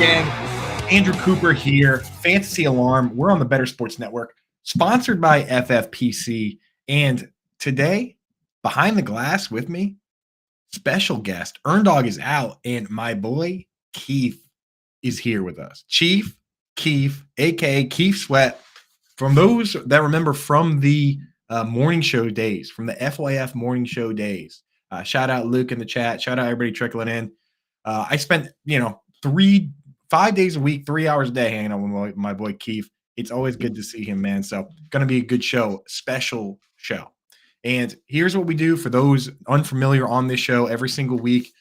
gang? Andrew Cooper here, Fantasy Alarm. We're on the Better Sports Network, sponsored by FFPC. And today, behind the glass with me, special guest. Earndog is out, and my boy Keith is here with us. Chief Keith, aka Keith Sweat. From those that remember from the morning show days, from the FYF morning show days. Shout out Luke in the chat. Shout out everybody trickling in. I spent, 5 days a week, 3 hours a day hanging out with my boy Keith. It's always good to see him, man. So going to be a good show, special show. And here's what we do for those unfamiliar on this show every single week.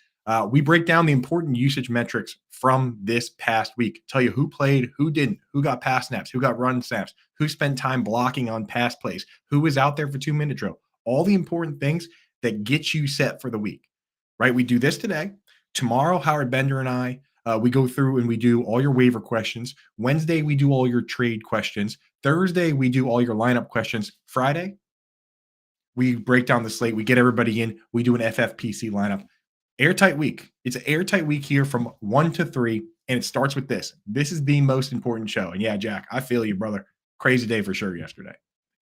We break down the important usage metrics from this past week. Tell you who played, who didn't, who got pass snaps, who got run snaps, who spent time blocking on pass plays, who was out there for 2-minute drill. All the important things that get you set for the week, right? We do this today. Tomorrow, Howard Bender and I, we go through and we do all your waiver questions. Wednesday, we do all your trade questions. Thursday, we do all your lineup questions. Friday, we break down the slate. We get everybody in. We do an FFPC lineup. Airtight week. It's an airtight week here from 1 to 3, and it starts with this. This is the most important show. And yeah, Jack, I feel you, brother. Crazy day for sure yesterday.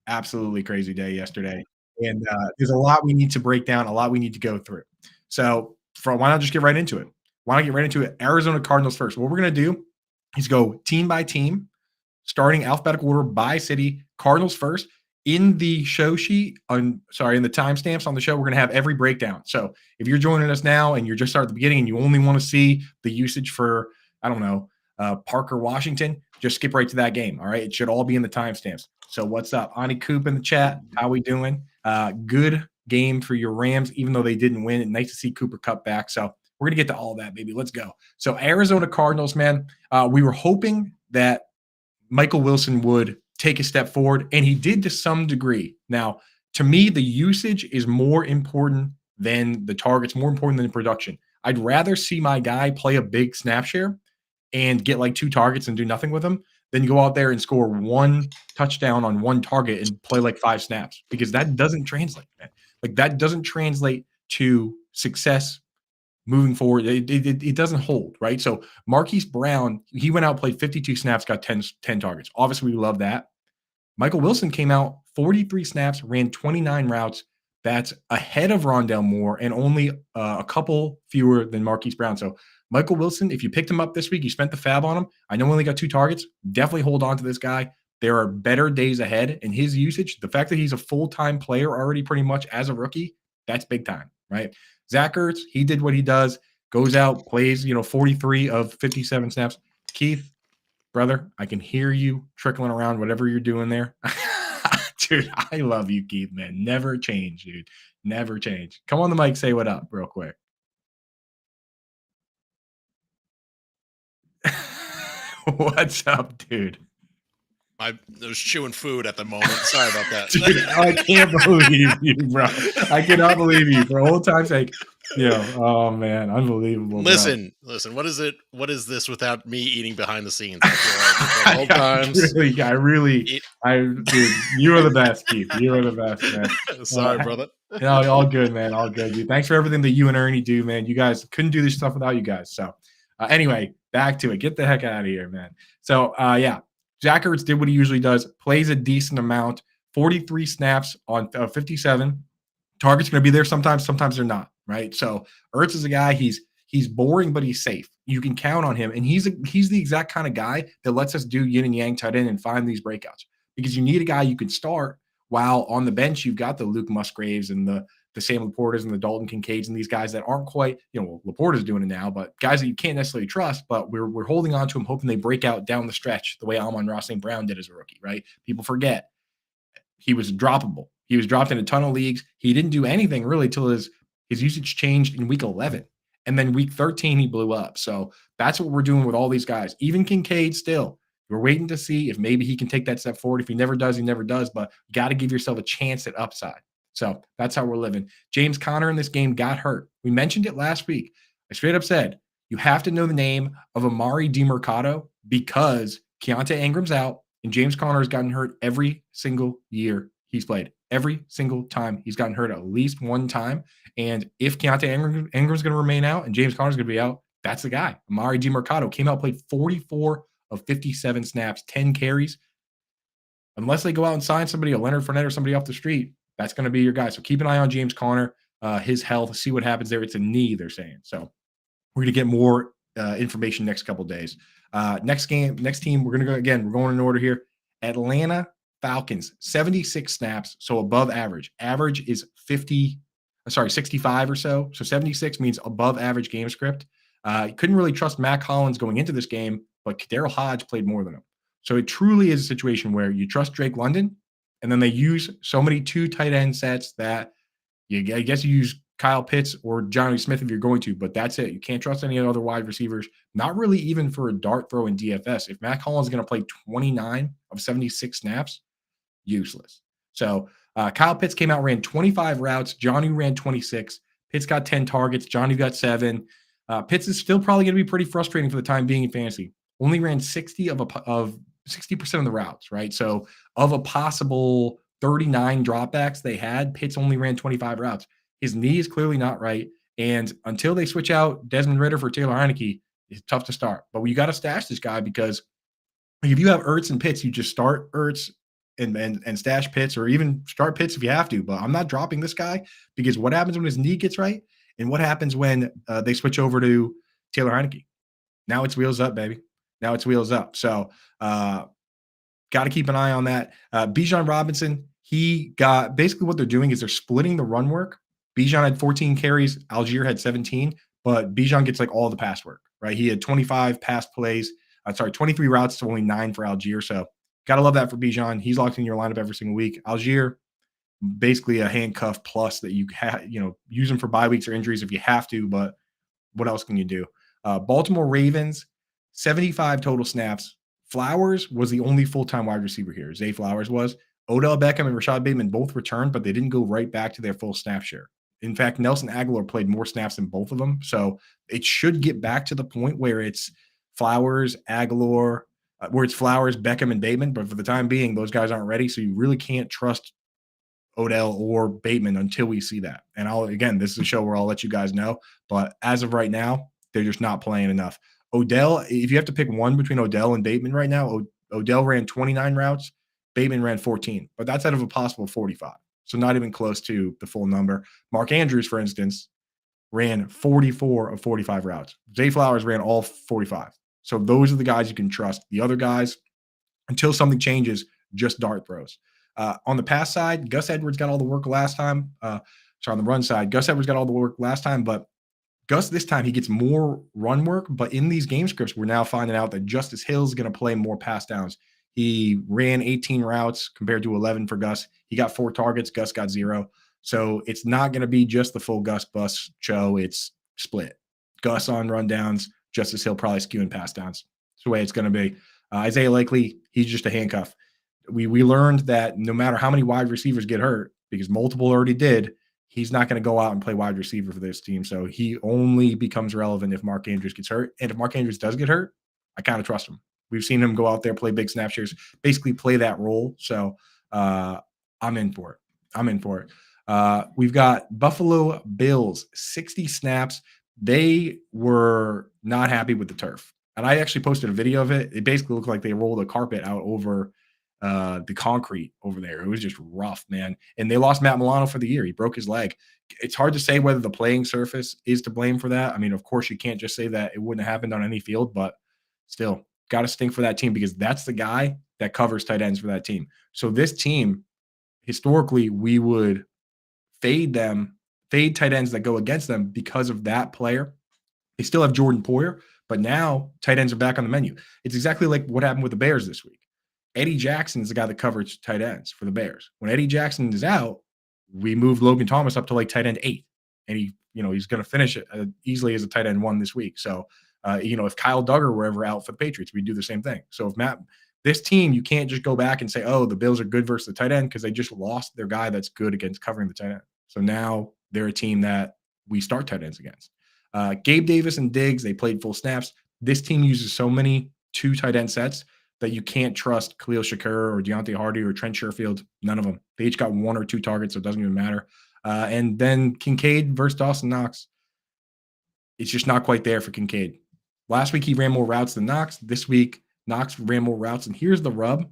Absolutely crazy day yesterday. And there's a lot we need to break down, a lot we need to go through. So why not just get right into it? Why not get right into it? Arizona Cardinals first. What we're going to do is go team by team, starting alphabetical order by city. Cardinals first. In the show sheet, in the timestamps on the show, we're going to have every breakdown. So if you're joining us now and you're just starting at the beginning and you only want to see the usage for, Parker, Washington, just skip right to that game. All right. It should all be in the timestamps. So what's up? Ani Coop in the chat. How we doing? Good game for your Rams, even though they didn't win. And nice to see Cooper Kupp back. So we're going to get to all that, baby. Let's go. So Arizona Cardinals, man, we were hoping that Michael Wilson would take a step forward, and he did to some degree. Now, to me, the usage is more important than the targets, more important than the production. I'd rather see my guy play a big snap share and get like 2 targets and do nothing with them than go out there and score 1 touchdown on 1 target and play like 5 snaps, because that doesn't translate, man. Like that doesn't translate to success moving forward. It doesn't hold, right? So Marquise Brown, he went out, played 52 snaps, got 10 targets. Obviously, we love that. Michael Wilson came out, 43 snaps, ran 29 routes. That's ahead of Rondale Moore and only a couple fewer than Marquise Brown. So Michael Wilson, if you picked him up this week, you spent the fab on him. I know he only got 2 targets. Definitely hold on to this guy. There are better days ahead, and his usage, the fact that he's a full-time player already pretty much as a rookie, that's big time, right? Zach Ertz, he did what he does, goes out, plays, 43 of 57 snaps. Keith, brother, I can hear you trickling around, whatever you're doing there. Dude, I love you, Keith, man. Never change, dude. Never change. Come on the mic, say what up real quick. What's up, dude? I was chewing food at the moment. Sorry about that. Dude, I can't believe you, bro. I cannot believe you. For old time's sake. Oh man, unbelievable. Listen. What is it? What is this without me eating behind the scenes? Old times. Dude, you are the best, Keith. You are the best, man. Sorry, brother. No, all good, man. All good, dude. Thanks for everything that you and Ernie do, man. You guys couldn't do this stuff without you guys. So, anyway, back to it. Get the heck out of here, man. So, Zach Ertz did what he usually does, plays a decent amount, 43 snaps on 57. Target's going to be there sometimes they're not, right? So Ertz is a guy, he's boring, but he's safe. You can count on him, and he's the exact kind of guy that lets us do yin and yang tight end and find these breakouts, because you need a guy you can start while on the bench you've got the Luke Musgraves and the Sam Laportas and the Dalton Kincaids and these guys that aren't quite, Laporta's doing it now, but guys that you can't necessarily trust, but we're holding on to them, hoping they break out down the stretch the way Amon-Ra St. Brown did as a rookie, right? People forget he was droppable. He was dropped in a ton of leagues. He didn't do anything really till his usage changed in week 11. And then week 13, he blew up. So that's what we're doing with all these guys. Even Kincaid still. We're waiting to see if maybe he can take that step forward. If he never does, he never does. But you got to give yourself a chance at upside. So that's how we're living. James Conner in this game got hurt. We mentioned it last week. I straight up said, you have to know the name of Amari DiMercato because Keontae Ingram's out and James Conner has gotten hurt every single year he's played. Every single time he's gotten hurt at least one time. And if Keontae Ingram's going to remain out and James Conner's going to be out, That's the guy. Amari DiMercato came out, played 44 of 57 snaps, 10 carries. Unless they go out and sign somebody, a Leonard Fournette or somebody off the street, that's going to be your guy. So keep an eye on James Conner, his health, see what happens there. It's a knee, they're saying. So we're going to get more information next couple of days. Next team, we're going to go again. We're going in order here. Atlanta Falcons, 76 snaps, so above average. Average is 65 or so. So 76 means above average game script. Couldn't really trust Mac Hollins going into this game, but Daryl Hodge played more than him. So it truly is a situation where you trust Drake London, and then they use so many 2 tight end sets that I guess you use Kyle Pitts or Johnny Smith if you're going to, but that's it. You can't trust any other wide receivers, not really even for a dart throw in DFS. If Mac Hollins is going to play 29 of 76 snaps, useless. So Kyle Pitts came out, ran 25 routes. Johnny ran 26. Pitts got 10 targets. Johnny got 7. Pitts is still probably going to be pretty frustrating for the time being in fantasy. Only ran 60% of the routes, right? So of a possible 39 dropbacks they had, Pitts only ran 25 routes. His knee is clearly not right. And until they switch out Desmond Ridder for Taylor Heineke, it's tough to start. But you got to stash this guy because if you have Ertz and Pitts, you just start Ertz and stash Pitts, or even start Pitts if you have to. But I'm not dropping this guy because what happens when his knee gets right, and what happens when they switch over to Taylor Heineke? Now it's wheels up, baby. Now it's wheels up. So got to keep an eye on that. Bijan Robinson, he got basically what they're doing is they're splitting the run work. Bijan had 14 carries. Algier had 17, but Bijan gets like all the pass work, right? He had 25 pass plays. 23 routes to only 9 for Algier. So got to love that for Bijan. He's locked in your lineup every single week. Algier, basically a handcuff plus that you use him for bye weeks or injuries if you have to, but what else can you do? Baltimore Ravens, 75 total snaps. Flowers was the only full-time wide receiver here. Zay Flowers was. Odell Beckham and Rashad Bateman both returned, but they didn't go right back to their full snap share. In fact, Nelson Aguilar played more snaps than both of them. So it should get back to the point where it's Flowers, Aguilar, where it's Flowers, Beckham, and Bateman. But for the time being, those guys aren't ready. So you really can't trust Odell or Bateman until we see that. And this is a show where I'll let you guys know. But as of right now, they're just not playing enough. Odell, if you have to pick one between Odell and Bateman right now, Odell ran 29 routes, Bateman ran 14, but that's out of a possible 45. So not even close to the full number. Mark Andrews, for instance, ran 44 of 45 routes. Zay Flowers ran all 45. So those are the guys you can trust. The other guys, until something changes, just dart throws. On the pass side, Gus Edwards got all the work last time. On the run side, Gus Edwards got all the work last time, but Gus, this time, he gets more run work, but in these game scripts, we're now finding out that Justice Hill is going to play more pass downs. He ran 18 routes compared to 11 for Gus. He got 4 targets. Gus got 0. So it's not going to be just the full Gus bus show. It's split. Gus on rundowns, Justice Hill probably skewing pass downs. That's the way it's going to be. Isaiah Likely, he's just a handcuff. We learned that no matter how many wide receivers get hurt, because multiple already did, he's not going to go out and play wide receiver for this team. So he only becomes relevant if Mark Andrews gets hurt. And if Mark Andrews does get hurt, I kind of trust him. We've seen him go out there, play big snap shares, basically play that role. So I'm in for it. We've got Buffalo Bills, 60 snaps. They were not happy with the turf. And I actually posted a video of it. It basically looked like they rolled a carpet out over the concrete over there. It was just rough, man. And they lost Matt Milano for the year. He broke his leg. It's hard to say whether the playing surface is to blame for that. I mean, of course, you can't just say that it wouldn't have happened on any field, but still got to stink for that team because that's the guy that covers tight ends for that team. So this team, historically, we would fade tight ends that go against them because of that player. They still have Jordan Poyer, but now tight ends are back on the menu. It's exactly like what happened with the Bears this week. Eddie Jackson is the guy that covers tight ends for the Bears. When Eddie Jackson is out, we moved Logan Thomas up to like tight end 8, and he's going to finish it easily as a tight end 1 this week. So, if Kyle Duggar were ever out for the Patriots, we'd do the same thing. So this team, you can't just go back and say, oh, the Bills are good versus the tight end because they just lost their guy that's good against covering the tight end. So now they're a team that we start tight ends against. Gabe Davis and Diggs, they played full snaps. This team uses so many 2 tight end sets that you can't trust Khalil Shakur or Deontay Hardy or Trent Sherfield. None of them. They each got 1 or 2 targets, so it doesn't even matter. And then Kincaid versus Dawson Knox. it's just not quite there for Kincaid. Last week, he ran more routes than Knox. This week, Knox ran more routes. And here's the rub.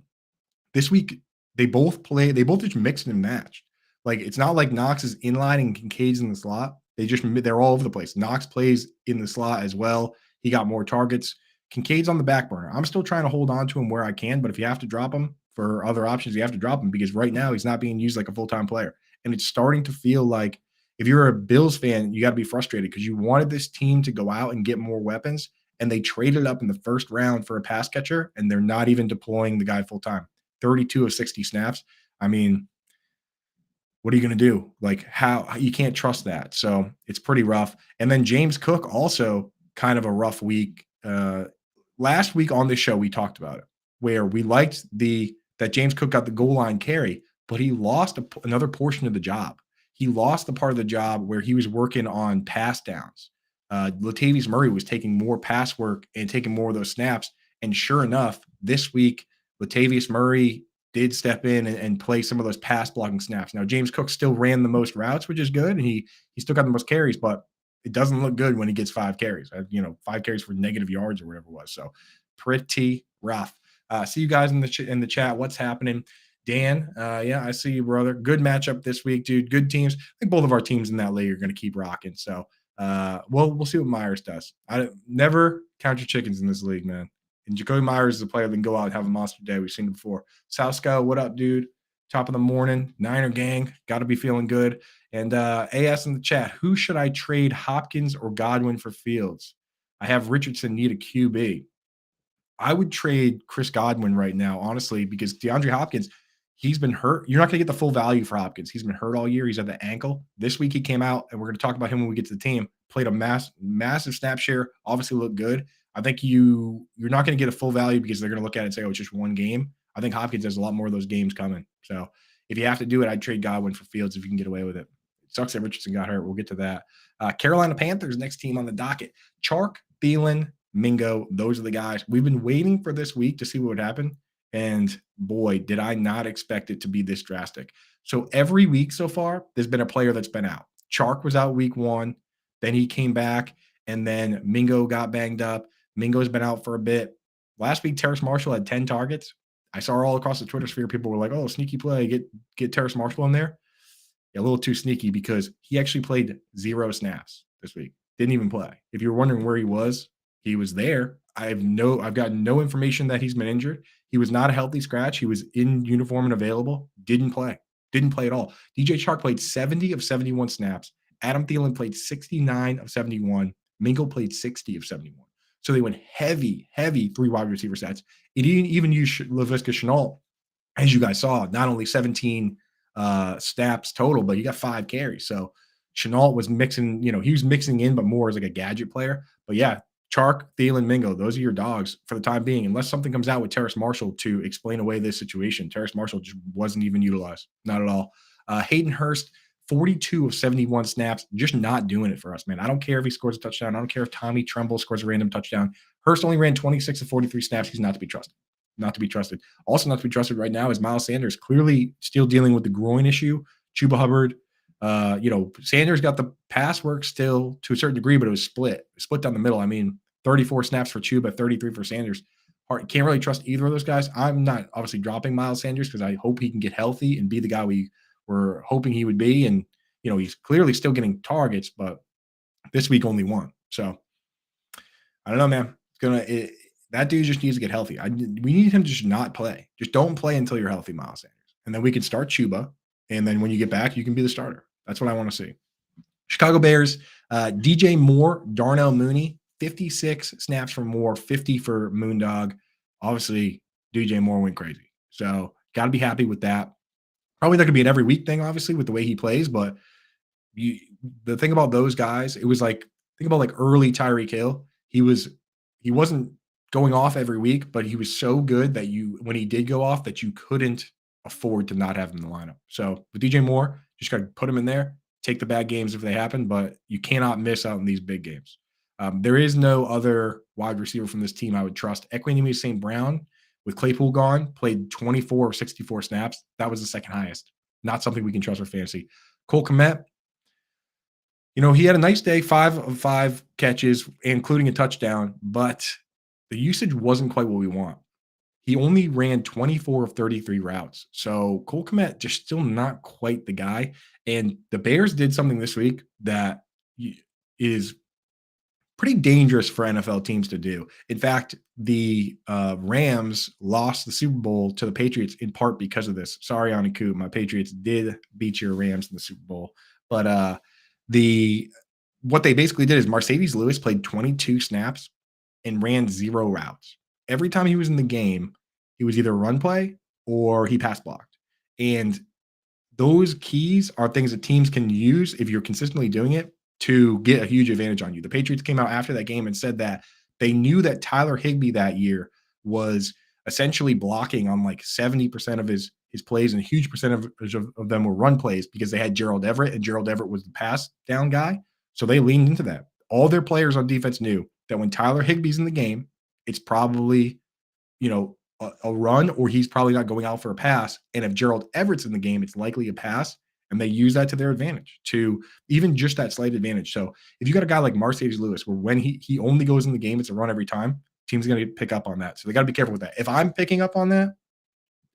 This week, they both just mixed and matched. Like, it's not like Knox is inline and Kincaid's in the slot. They're all over the place. Knox plays in the slot as well. He got more targets. Kincaid's on the back burner. I'm still trying to hold on to him where I can, but if you have to drop him for other options, you have to drop him because right now he's not being used like a full-time player. And it's starting to feel like if you're a Bills fan, you got to be frustrated because you wanted this team to go out and get more weapons, and they traded up in the first round for a pass catcher, and they're not even deploying the guy full-time. 32 of 60 snaps. I mean, what are you going to do? Like, how you can't trust that. So it's pretty rough. And then James Cook also kind of a rough week. Last week on this show, we talked about it where we liked that James Cook got the goal line carry, but he lost another portion of the job. He lost the part of the job where he was working on pass downs. Latavius Murray was taking more pass work and taking more of those snaps. And sure enough, this week, Latavius Murray did step in and play some of those pass blocking snaps. Now, James Cook still ran the most routes, which is good. And he still got the most carries, but it doesn't look good when he gets 5 carries. 5 carries for negative yards or whatever it was. So pretty rough. See you guys in the chat. What's happening? Dan, yeah, I see you, brother. Good matchup this week, dude. Good teams. I think both of our teams in that league are going to keep rocking. So, we'll see what Myers does. I never count your chickens in this league, man. And Jacoby Myers is a player that can go out and have a monster day. We've seen it before. South Scout, what up, dude? Top of the morning. Niner gang. Got to be feeling good. And AS in the chat, who should I trade, Hopkins or Godwin for Fields? I have Richardson need a QB. I would trade Chris Godwin right now, honestly, because DeAndre Hopkins, he's been hurt. You're not going to get the full value for Hopkins. He's been hurt all year. He's at the ankle. This week he came out, and we're going to talk about him when we get to the team. Played a massive snap share, obviously looked good. I think you're not going to get a full value because they're going to look at it and say, oh, it's just one game. I think Hopkins has a lot more of those games coming. So if you have to do it, I'd trade Godwin for Fields if you can get away with it. It sucks that Richardson got hurt. We'll get to that. Carolina Panthers, next team on the docket. Chark, Thielen, Mingo, those are the guys. We've been waiting for this week to see what would happen. And boy, did I not expect it to be this drastic. So every week so far, there's been a player that's been out. Chark was out week 1. Then he came back. And then Mingo got banged up. Mingo's been out for a bit. Last week, Terrace Marshall had 10 targets. I saw all across the Twitter sphere, people were like, oh, sneaky play, get Terrace Marshall in there. Yeah, a little too sneaky because he actually played 0 snaps this week. Didn't even play. If you were wondering where he was there. I've gotten no information that he's been injured. He was not a healthy scratch. He was in uniform and available. Didn't play at all. DJ Chark played 70 of 71 snaps. Adam Thielen played 69 of 71. Mingo played 60 of 71. So they went heavy 3 wide receiver sets. It even used Laviska Shenault, as you guys saw, not only 17 snaps total, but he got 5 carries. So Shenault was mixing, he was mixing in, but more as like a gadget player. But yeah, Chark, Thielen, Mingo, those are your dogs for the time being, unless something comes out with Terrace Marshall to explain away this situation. Terrace Marshall just wasn't even utilized, not at all. Hayden Hurst, 42 of 71 snaps, just not doing it for us, man. I don't care if he scores a touchdown. I don't care if Tommy Tremble scores a random touchdown. Hurst only ran 26 of 43 snaps. He's not to be trusted. Not to be trusted. Also not to be trusted right now is Miles Sanders, clearly still dealing with the groin issue. Chuba Hubbard, Sanders got the pass work still to a certain degree, but it was split down the middle. I mean, 34 snaps for Chuba, 33 for Sanders. Can't really trust either of those guys. I'm not obviously dropping Miles Sanders because I hope he can get healthy and be the guy we were hoping he would be. And, he's clearly still getting targets, but this week only 1. So I don't know, man. That dude just needs to get healthy. We need him to just not play. Just don't play until you're healthy, Miles Sanders. And then we can start Chuba. And then when you get back, you can be the starter. That's what I want to see. Chicago Bears, DJ Moore, Darnell Mooney, 56 snaps for Moore, 50 for Moondog. Obviously, DJ Moore went crazy. So got to be happy with that. Probably not going to be an every week thing, obviously, with the way he plays. But the thing about those guys, it was like, think about like early Tyreek Hill. He wasn't going off every week, but he was so good that when he did go off, that you couldn't afford to not have him in the lineup. So with DJ Moore, just got to put him in there, take the bad games if they happen, but you cannot miss out on these big games. There is no other wide receiver from this team I would trust. Equanimeous St. Brown, with Claypool gone, played 24 or 64 snaps. That was the second highest. Not something we can trust for fantasy. Cole Kmet, He had a nice day, 5 of 5 catches, including a touchdown, but the usage wasn't quite what we want. He only ran 24 of 33 routes. So Cole Kmet just still not quite the guy. And the Bears did something this week that is pretty dangerous for NFL teams to do. In fact, the Rams lost the Super Bowl to the Patriots in part because of this. Sorry, on Coop, my Patriots did beat your Rams in the Super Bowl, but the what they basically did is Mercedes Lewis played 22 snaps and ran 0 routes. Every time he was in the game, he was either a run play or he pass blocked. And those keys are things that teams can use if you're consistently doing it to get a huge advantage on you. The Patriots came out after that game and said that they knew that Tyler Higbee that year was essentially blocking on like 70% of his plays, and a huge percentage of them were run plays because they had Gerald Everett, and Gerald Everett was the pass down guy. So they leaned into that. All their players on defense knew that when Tyler Higbee's in the game, it's probably, a run, or he's probably not going out for a pass. And if Gerald Everett's in the game, it's likely a pass. And they use that to their advantage, to even just that slight advantage. So if you got a guy like Mercedes Lewis, where when he only goes in the game, it's a run every time, team's going to pick up on that. So they got to be careful with that. If I'm picking up on that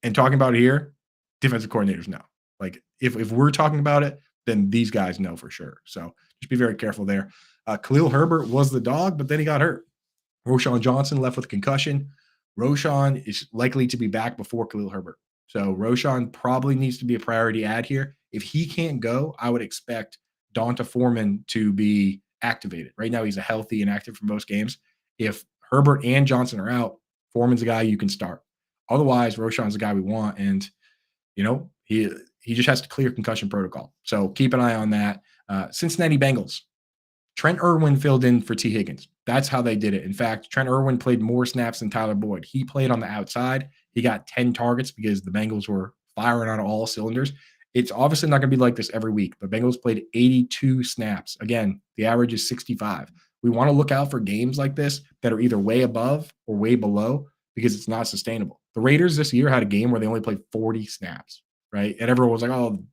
and talking about it here, defensive coordinators know. Like if we're talking about it, then these guys know for sure. So just be very careful there. Khalil Herbert was the dog, but then he got hurt. Roschon Johnson left with a concussion. Roschon is likely to be back before Khalil Herbert. So Roschon probably needs to be a priority add here. If he can't go, I would expect Donta Foreman to be activated. Right now, he's a healthy and active for most games. If Herbert and Johnson are out, Foreman's a guy you can start. Otherwise, Roschon's the guy we want. And, he just has to clear concussion protocol. So keep an eye on that. Cincinnati Bengals. Trent Irwin filled in for T. Higgins. That's how they did it. In fact, Trent Irwin played more snaps than Tyler Boyd. He played on the outside. He got 10 targets because the Bengals were firing on all cylinders. It's obviously not going to be like this every week. The Bengals played 82 snaps. Again, the average is 65. We want to look out for games like this that are either way above or way below because it's not sustainable. The Raiders this year had a game where they only played 40 snaps, right? And everyone was like, oh,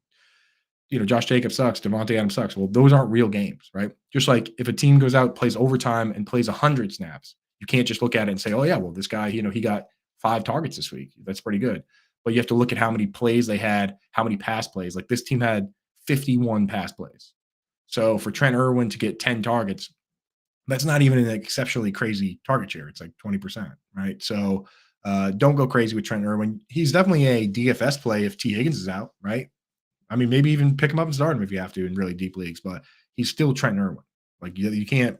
Josh Jacobs sucks, Devontae Adams sucks. Well, those aren't real games, right? Just like if a team goes out, plays overtime, and plays 100 snaps, you can't just look at it and say, oh, yeah, well, this guy, he got 5 targets this week. That's pretty good. But you have to look at how many plays they had, how many pass plays. Like this team had 51 pass plays. So for Trent Irwin to get 10 targets, that's not even an exceptionally crazy target share. It's like 20%, right? So don't go crazy with Trent Irwin. He's definitely a DFS play if T. Higgins is out, right? I mean, maybe even pick him up and start him if you have to in really deep leagues, but he's still Trent Irwin. Like you can't,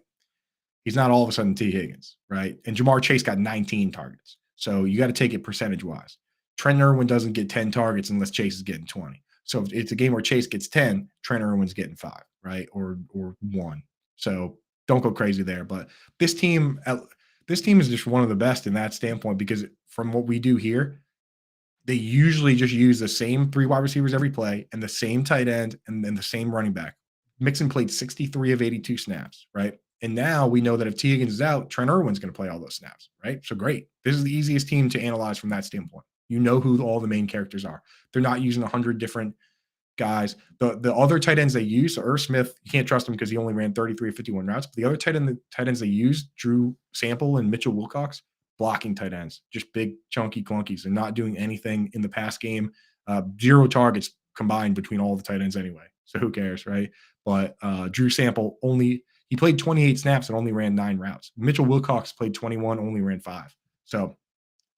he's not all of a sudden T. Higgins, right? And Jamar Chase got 19 targets. So you got to take it percentage wise. Trent Irwin doesn't get 10 targets unless Chase is getting 20. So if it's a game where Chase gets 10, Trent Irwin's getting 5, right? Or 1. So don't go crazy there. But this team is just one of the best in that standpoint because from what we do here, they usually just use the same 3 wide receivers every play and the same tight end and then the same running back. Mixon played 63 of 82 snaps, right? And now we know that if T. Higgins is out, Trent Irwin's going to play all those snaps, right? So great. This is the easiest team to analyze from that standpoint. You know who all the main characters are. They're not using 100 different guys. The other tight ends they use, so Irv Smith, you can't trust him because he only ran 33 of 51 routes. But the other tight ends they use, Drew Sample and Mitchell Wilcox, blocking tight ends, just big, chunky clunkies and not doing anything in the pass game. 0 targets combined between all the tight ends anyway. So who cares, right? But Drew Sample he played 28 snaps and only ran 9 routes. Mitchell Wilcox played 21, only ran 5. So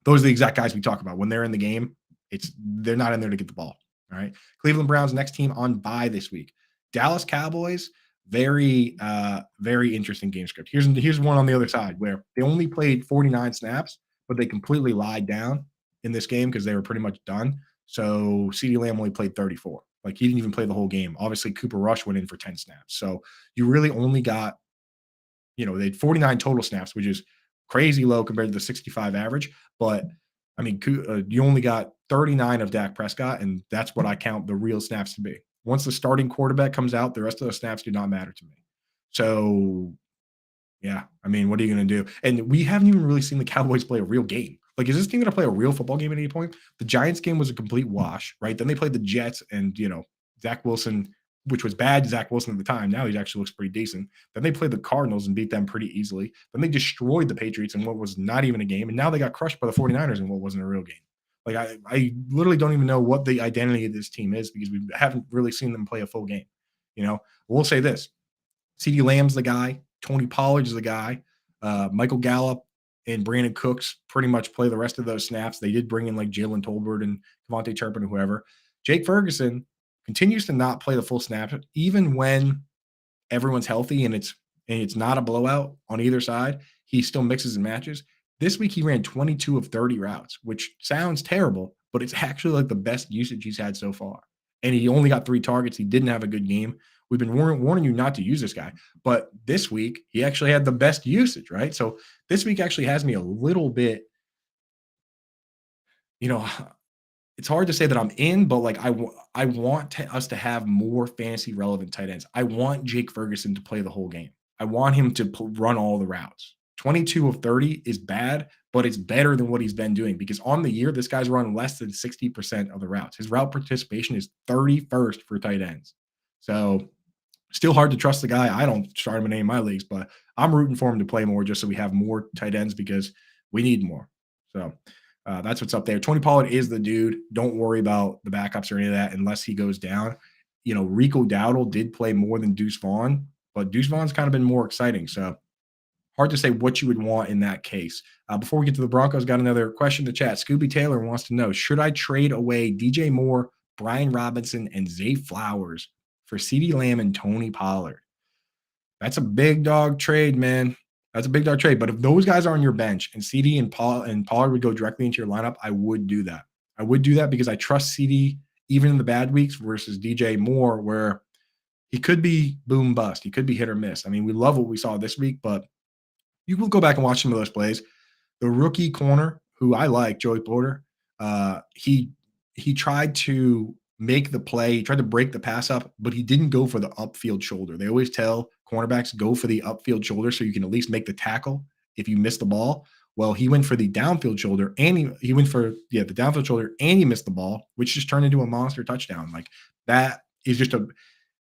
those are the exact guys we talk about. When they're in the game, they're not in there to get the ball. All right. Cleveland Browns next team on bye this week. Dallas Cowboys, very, very interesting game script. Here's one on the other side where they only played 49 snaps, but they completely lied down in this game because they were pretty much done. So CeeDee Lamb only played 34. Like he didn't even play the whole game. Obviously, Cooper Rush went in for 10 snaps. So you really only got, they had 49 total snaps, which is crazy low compared to the 65 average. But I mean, you only got 39 of Dak Prescott, and that's what I count the real snaps to be. Once the starting quarterback comes out, the rest of the snaps do not matter to me. So, yeah, I mean, what are you going to do? And we haven't even really seen the Cowboys play a real game. Like, is this team going to play a real football game at any point? The Giants game was a complete wash, right? Then they played the Jets, and, Zach Wilson which was bad Zach Wilson at the time. Now he actually looks pretty decent. Then they played the Cardinals and beat them pretty easily. Then they destroyed the Patriots in what was not even a game. And now they got crushed by the 49ers in what wasn't a real game. Like, I literally don't even know what the identity of this team is because we haven't really seen them play a full game. We'll say this. CeeDee Lamb's the guy. Tony Pollard's the guy. Michael Gallup and Brandon Cooks pretty much play the rest of those snaps. They did bring in like Jalen Tolbert and Devontae Turpin and whoever. Jake Ferguson continues to not play the full snap, even when everyone's healthy and it's not a blowout on either side. He still mixes and matches. This week he ran 22 of 30 routes, which sounds terrible, but it's actually like the best usage he's had so far. And he only got 3 targets. He didn't have a good game. We've been warning you not to use this guy. But this week, he actually had the best usage, right? So this week actually has me a little bit, it's hard to say that I'm in, but like I want us to have more fantasy relevant tight ends. I want Jake Ferguson to play the whole game. I want him to run all the routes. 22 of 30 is bad, but it's better than what he's been doing because on the year, this guy's run less than 60% of the routes. His route participation is 31st for tight ends. So still hard to trust the guy. I don't start him in any of my leagues, but I'm rooting for him to play more just so we have more tight ends because we need more. So that's what's up there. Tony Pollard is the dude. Don't worry about the backups or any of that unless he goes down. Rico Dowdle did play more than Deuce Vaughn, but Deuce Vaughn's kind of been more exciting. So hard to say what you would want in that case. Before we get to the Broncos, got another question to chat. Scooby Taylor wants to know, should I trade away DJ Moore, Brian Robinson, and Zay Flowers for CeeDee Lamb and Tony Pollard? That's a big dog trade, man. That's a big dog trade. But if those guys are on your bench and CD and Pollard would go directly into your lineup, I would do that. I would do that because I trust CD even in the bad weeks versus DJ Moore, where he could be boom bust. He could be hit or miss. I mean, we love what we saw this week, but you will go back and watch some of those plays. The rookie corner, who I like, Joey Porter, he tried to make the play. He tried to break the pass up, but he didn't go for the upfield shoulder. They always tell cornerbacks go for the upfield shoulder so you can at least make the tackle if you miss the ball. Well, he went for the downfield shoulder and he went for the downfield shoulder and he missed the ball, which just turned into a monster touchdown. Like that is just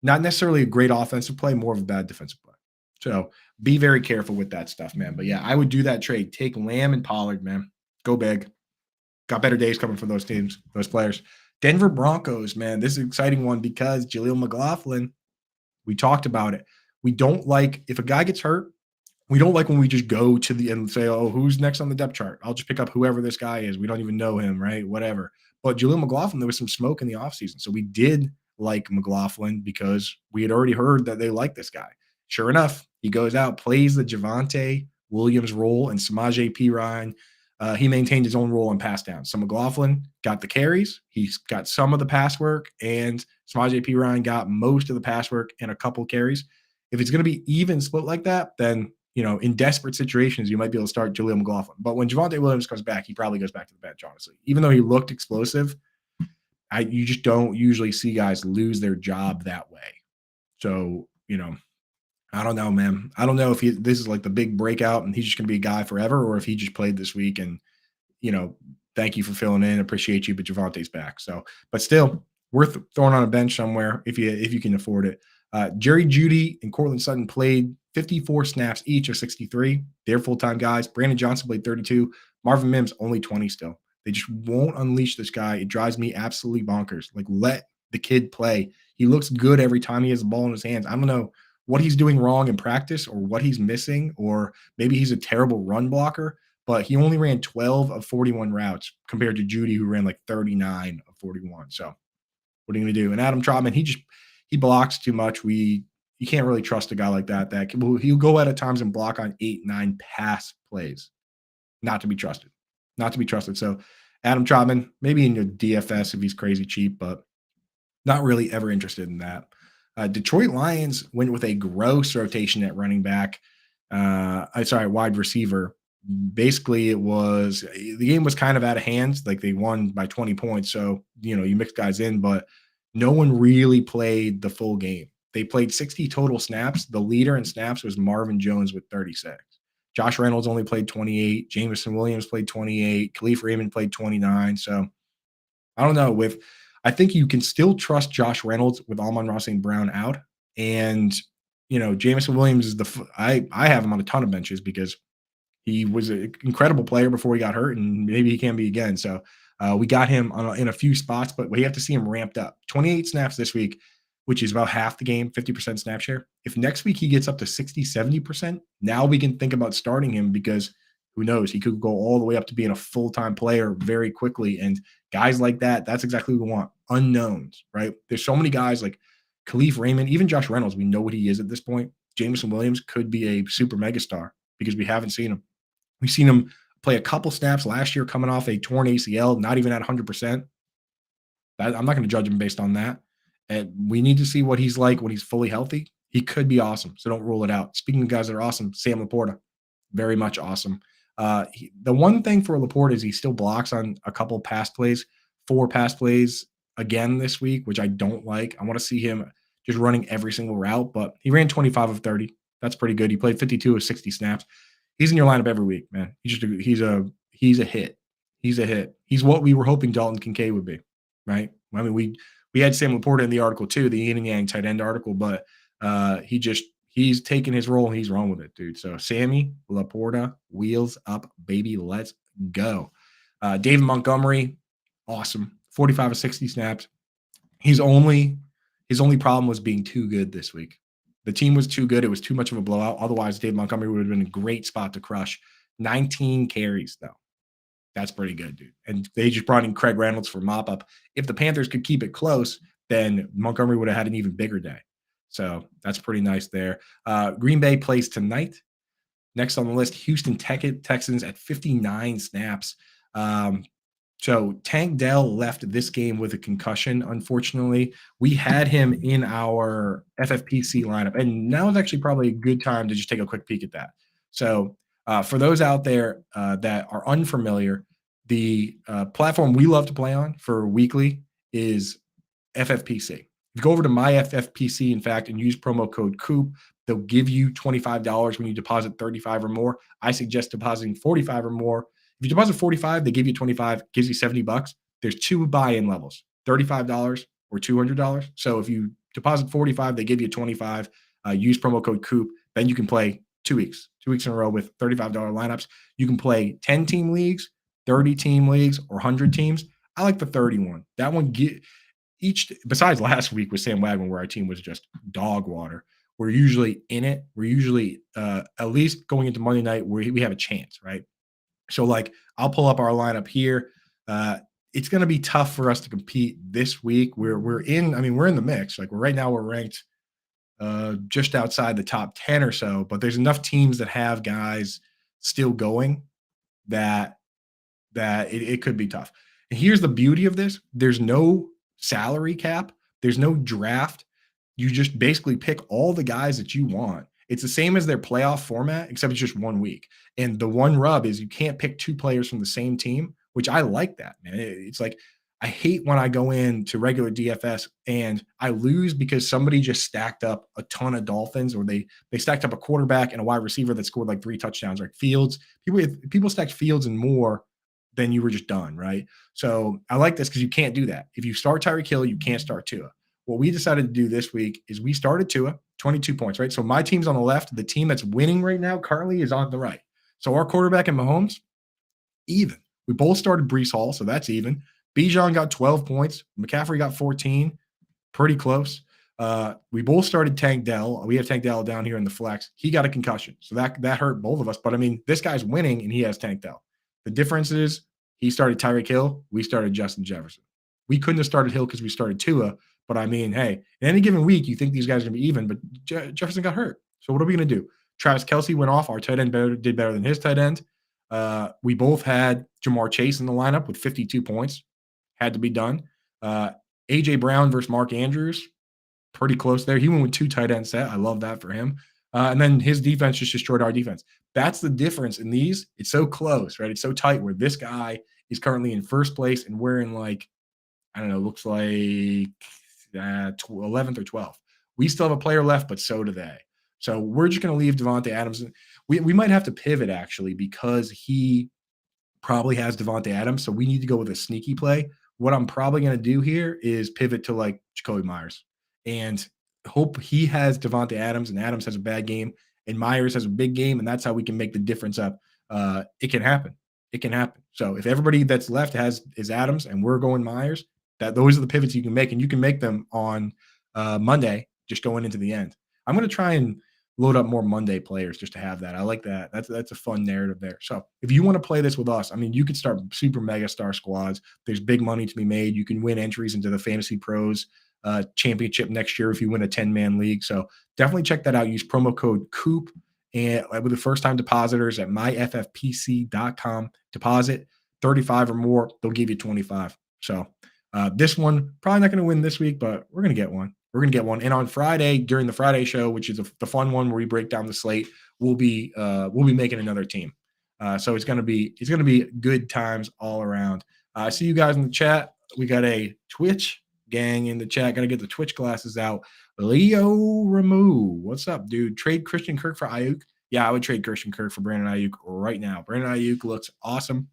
not necessarily a great offensive play, more of a bad defensive play. So be very careful with that stuff, man. But yeah, I would do that trade. Take Lamb and Pollard, man. Go big. Got better days coming for those teams, those players. Denver Broncos, man. This is an exciting one because Jaleel McLaughlin, we talked about it. We don't like, if a guy gets hurt, we don't like when we just go to the end and say, oh, who's next on the depth chart? I'll just pick up whoever this guy is. We don't even know him, right? Whatever. But Jaleel McLaughlin, there was some smoke in the offseason. So we did like McLaughlin because we had already heard that they like this guy. Sure enough, he goes out, plays the Javonte Williams role and Samaje Perine. He maintained his own role on pass down. So McLaughlin got the carries. He's got some of the pass work, and Samaje Perine got most of the pass work and a couple carries. If it's going to be even split like that, then, in desperate situations, you might be able to start Jaleel McLaughlin. But when Javonte Williams comes back, he probably goes back to the bench, honestly. Even though he looked explosive, you just don't usually see guys lose their job that way. So, I don't know, man. I don't know if this is like the big breakout and he's just going to be a guy forever, or if he just played this week and, thank you for filling in. Appreciate you, but Javonte's back. So, but still worth throwing on a bench somewhere if you can afford it. Jerry Jeudy and Cortland Sutton played 54 snaps each of 63. They're full-time guys. Brandon Johnson played 32. Marvin Mims only 20 still. They just won't unleash this guy. It drives me absolutely bonkers. Like, let the kid play. He looks good every time he has the ball in his hands. I don't know what he's doing wrong in practice or what he's missing, or maybe he's a terrible run blocker, but he only ran 12 of 41 routes compared to Jeudy, who ran like 39 of 41. So what are you going to do? And Adam Trotman, he blocks too much. You can't really trust a guy like that. He'll go out at times and block on 8-9 pass plays. Not to be trusted. So Adam Trotman, maybe in your DFS if he's crazy cheap, but not really ever interested in that. Detroit Lions went with a gross rotation at running back. Wide receiver. Basically, the game was kind of out of hand. Like, they won by 20 points. So, you mix guys in, but no one really played the full game. They played 60 total snaps. The leader in snaps was Marvin Jones with 36. Josh Reynolds only played 28. Jameson Williams played 28. Khalif Raymond played 29. So I don't know. I think you can still trust Josh Reynolds with Amon-Ra St. Brown out. And, Jameson Williams is I have him on a ton of benches because he was an incredible player before he got hurt, and maybe he can be again. So we got him in a few spots, but we have to see him ramped up. 28 snaps this week, which is about half the game, 50% snap share. If next week he gets up to 60, 70%, now we can think about starting him because who knows? He could go all the way up to being a full-time player very quickly. And guys like that, that's exactly what we want. Unknowns, right? There's so many guys like Khalif Raymond, even Josh Reynolds. We know what he is at this point. Jameson Williams could be a super megastar because we haven't seen him. We've seen him play a couple snaps last year coming off a torn ACL, not even at 100%. I'm not going to judge him based on that. And we need to see what he's like when he's fully healthy. He could be awesome, so don't rule it out. Speaking of guys that are awesome, Sam Laporta, very much awesome. The one thing for Laporta is he still blocks on a couple pass plays, 4 pass plays again this week, which I don't like. I want to see him just running every single route, but he ran 25 of 30. That's pretty good. He played 52 of 60 snaps. He's in your lineup every week, man. He's a hit. He's a hit. He's what we were hoping Dalton Kincaid would be, right? I mean, we had Sam Laporta in the article too, the yin and yang tight end article, but he's taking his role and he's wrong with it, dude. So Sammy Laporta, wheels up, baby. Let's go. David Montgomery, awesome. 45 of 60 snaps. His only problem was being too good this week. The team was too good. It was too much of a blowout. Otherwise, David Montgomery would have been a great spot to crush. 19 carries, though. That's pretty good, dude. And they just brought in Craig Reynolds for mop-up. If the Panthers could keep it close, then Montgomery would have had an even bigger day. So that's pretty nice there. Green Bay plays tonight. Next on the list, Houston Texans at 59 snaps. So Tank Dell left this game with a concussion, unfortunately. We had him in our FFPC lineup, and now is actually probably a good time to just take a quick peek at that. So for those out there that are unfamiliar, the platform we love to play on for weekly is FFPC. If you go over to my FFPC, in fact, and use promo code Coop, they'll give you $25 when you deposit 35 or more. I suggest depositing 45 or more. If you deposit 45, they give you 25, gives you $70. There's 2 buy-in levels, $35 or $200. So if you deposit 45, they give you 25. Use promo code Coop. Then you can play 2 weeks in a row with $35 lineups. You can play 10-team leagues, 30-team leagues, or 100 teams. I like the 31. That one, besides last week with Sam Wagner, where our team was just dog water, we're usually in it. We're usually at least going into Monday night where we have a chance, right? So, I'll pull up our lineup here. It's going to be tough for us to compete this week. We're in the mix. Right now we're ranked just outside the top 10 or so, but there's enough teams that have guys still going that it could be tough. And here's the beauty of this. There's no salary cap. There's no draft. You just basically pick all the guys that you want. It's the same as their playoff format, except it's just 1 week. And the one rub is you can't pick 2 players from the same team, which I like that, man. It's like I hate when I go into regular DFS and I lose because somebody just stacked up a ton of Dolphins, or they stacked up a quarterback and a wide receiver that scored 3 touchdowns, like Fields. People stacked Fields and more than you were just done, right? So I like this because you can't do that. If you start Tyreek Hill, you can't start Tua. What we decided to do this week is we started Tua, 22 points, right? So my team's on the left. The team that's winning right now currently is on the right. So our quarterback and Mahomes, even. We both started Breece Hall, so that's even. Bijan got 12 points. McCaffrey got 14. Pretty close. We both started Tank Dell. We have Tank Dell down here in the flex. He got a concussion, so that hurt both of us. But, this guy's winning, and he has Tank Dell. The difference is he started Tyreek Hill. We started Justin Jefferson. We couldn't have started Hill because we started Tua. But, hey, in any given week, you think these guys are going to be even, but Jefferson got hurt. So what are we going to do? Travis Kelce went off. Our tight end did better than his tight end. We both had Jamar Chase in the lineup with 52 points. Had to be done. A.J. Brown versus Mark Andrews, pretty close there. He went with 2 tight end set. I love that for him. And then his defense just destroyed our defense. That's the difference in these. It's so close, right? It's so tight where this guy is currently in first place and we're in looks like 11th or 12th. We still have a player left, but so do they. So we're just going to leave Devontae Adams. We might have to pivot, actually, because he probably has Devontae Adams. So we need to go with a sneaky play. what I'm probably going to do here is pivot to like Jacoby Myers and hope he has Devontae Adams and Adams has a bad game and Myers has a big game. And that's how we can make the difference up. It can happen. It can happen. So if everybody that's left is Adams and we're going Myers, those are the pivots you can make, and you can make them on Monday, just going into the end. I'm going to try and load up more Monday players just to have that. I like that. That's a fun narrative there. So if you want to play this with us, I mean, you could start super mega star squads. There's big money to be made. You can win entries into the Fantasy Pros championship next year if you win a 10-man league. So definitely check that out. Use promo code Coop and with the first time depositors at myffpc.com. Deposit 35 or more, they'll give you 25. So this one probably not going to win this week, but we're going to get one. We're going to get one. And on Friday, during the Friday show, which is the fun one where we break down the slate, we'll be making another team. So it's going to be good times all around. I see you guys in the chat. We got a Twitch gang in the chat. Got to get the Twitch glasses out. Leo Ramu, what's up, dude? Trade Christian Kirk for Ayuk? Yeah, I would trade Christian Kirk for Brandon Ayuk right now. Brandon Ayuk looks awesome.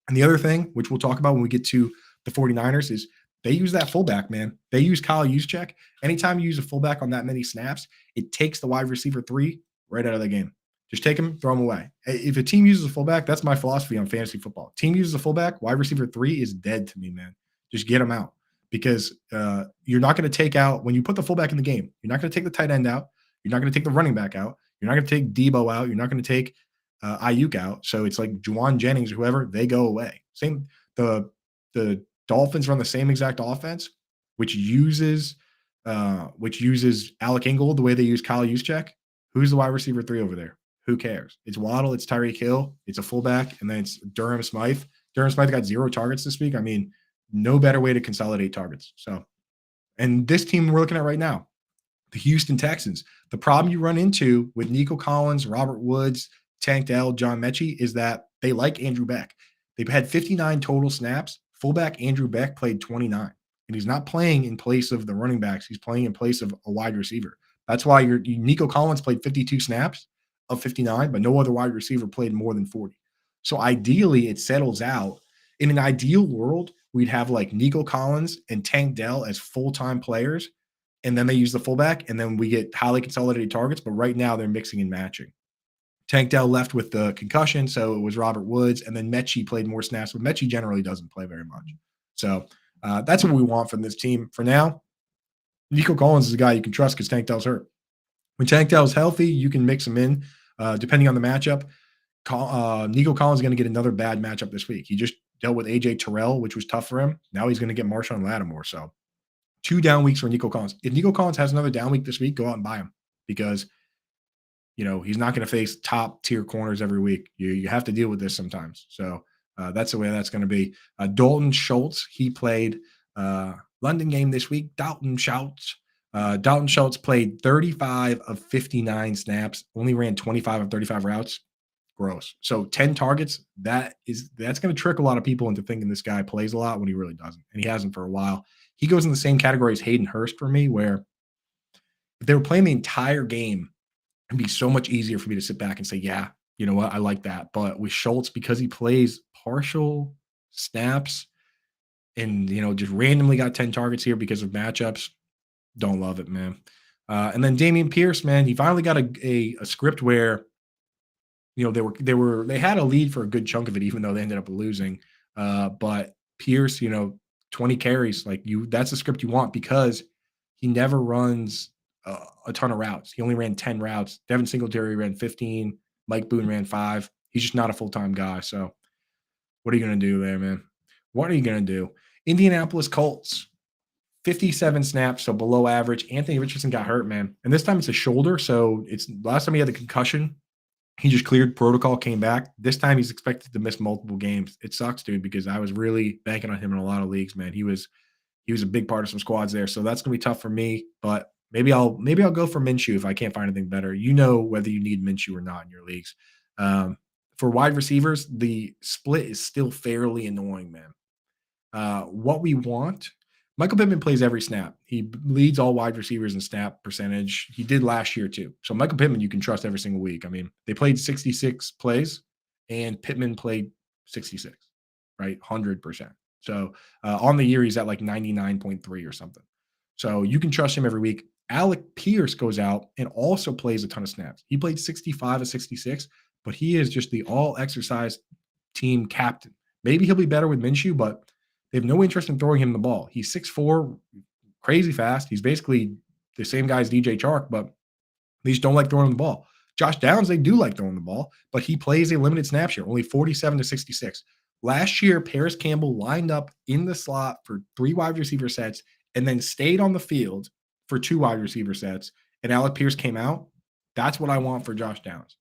And the other thing, which we'll talk about when we get to the 49ers, is they use that fullback, man. They use Kyle Juszczyk. Anytime you use a fullback on that many snaps, it takes the wide receiver 3 right out of the game. Just take him, throw him away. If a team uses a fullback, that's my philosophy on fantasy football. Team uses a fullback, wide receiver 3 is dead to me, man. Just get him out because you're not going to take out, when you put the fullback in the game, you're not going to take the tight end out. You're not going to take the running back out. You're not going to take Debo out. You're not going to take Ayuk out. So it's like Juwan Jennings or whoever, they go away. Same, the Dolphins run the same exact offense, which uses Alec Ingold the way they use Kyle Juszczyk. Who's the wide receiver 3 over there? Who cares? It's Waddle, it's Tyreek Hill, it's a fullback, and then it's Durham Smythe. Durham Smythe got 0 targets this week. I mean, no better way to consolidate targets. So, and this team we're looking at right now, the Houston Texans, the problem you run into with Nico Collins, Robert Woods, Tank Dell, John Mechie is that they like Andrew Beck. They've had 59 total snaps. Fullback Andrew Beck played 29, and he's not playing in place of the running backs. He's playing in place of a wide receiver. That's why Nico Collins played 52 snaps of 59, but no other wide receiver played more than 40. So ideally, it settles out. In an ideal world, we'd have like Nico Collins and Tank Dell as full-time players, and then they use the fullback, and then we get highly consolidated targets. But right now, they're mixing and matching. Tank Dell left with the concussion, so it was Robert Woods, and then Mechie played more snaps, but Mechie generally doesn't play very much. So that's what we want from this team. For now, Nico Collins is a guy you can trust because Tank Dell's hurt. When Tank Dell's healthy, you can mix him in depending on the matchup. Nico Collins is going to get another bad matchup this week. He just dealt with A.J. Terrell, which was tough for him. Now he's going to get Marshawn Lattimore. So 2 down weeks for Nico Collins. If Nico Collins has another down week this week, go out and buy him because – he's not going to face top tier corners every week. You have to deal with this sometimes. So that's the way that's going to be. Dalton Schultz, he played London game this week. Dalton Schultz played 35 of 59 snaps, only ran 25 of 35 routes. Gross. So 10 targets, that's going to trick a lot of people into thinking this guy plays a lot when he really doesn't. And he hasn't for a while. He goes in the same category as Hayden Hurst for me, where if they were playing the entire game, it'd be so much easier for me to sit back and say, yeah, you know what, I like that. But with Schultz, because he plays partial snaps and, just randomly got 10 targets here because of matchups, don't love it, man. And then Daemon Pierce, man, he finally got a script where, they had a lead for a good chunk of it, even though they ended up losing. But Pierce, 20 carries, that's the script you want because he never runs a ton of routes. He only ran 10 routes. Devin Singletary ran 15. Mike Boone ran 5. He's just not a full-time guy. So what are you going to do there, man? What are you going to do? Indianapolis Colts, 57 snaps, so below average. Anthony Richardson got hurt, man. And this time it's a shoulder. So it's last time he had the concussion, he just cleared protocol, came back. This time he's expected to miss multiple games. It sucks, dude, because I was really banking on him in a lot of leagues, man. He was a big part of some squads there. So that's going to be tough for me, but Maybe I'll go for Minshew if I can't find anything better. Whether you need Minshew or not in your leagues. For wide receivers, the split is still fairly annoying, man. What we want, Michael Pittman plays every snap. He leads all wide receivers in snap percentage. He did last year too. So Michael Pittman, you can trust every single week. I mean, they played 66 plays, and Pittman played 66, right? 100%. So on the year, he's at like 99.3 or something. So you can trust him every week. Alec Pierce goes out and also plays a ton of snaps. He played 65 of 66, but he is just the all exercise team captain. Maybe he'll be better with Minshew, but they have no interest in throwing him the ball. He's 6'4", crazy fast. He's basically the same guy as DJ Chark, but they just don't like throwing the ball. Josh Downs, they do like throwing the ball, but he plays a limited snap share, only 47 to 66. Last year, Paris Campbell lined up in the slot for 3 wide receiver sets and then stayed on the field for 2 wide receiver sets, and Alec Pierce came out. That's what I want for Josh Downs.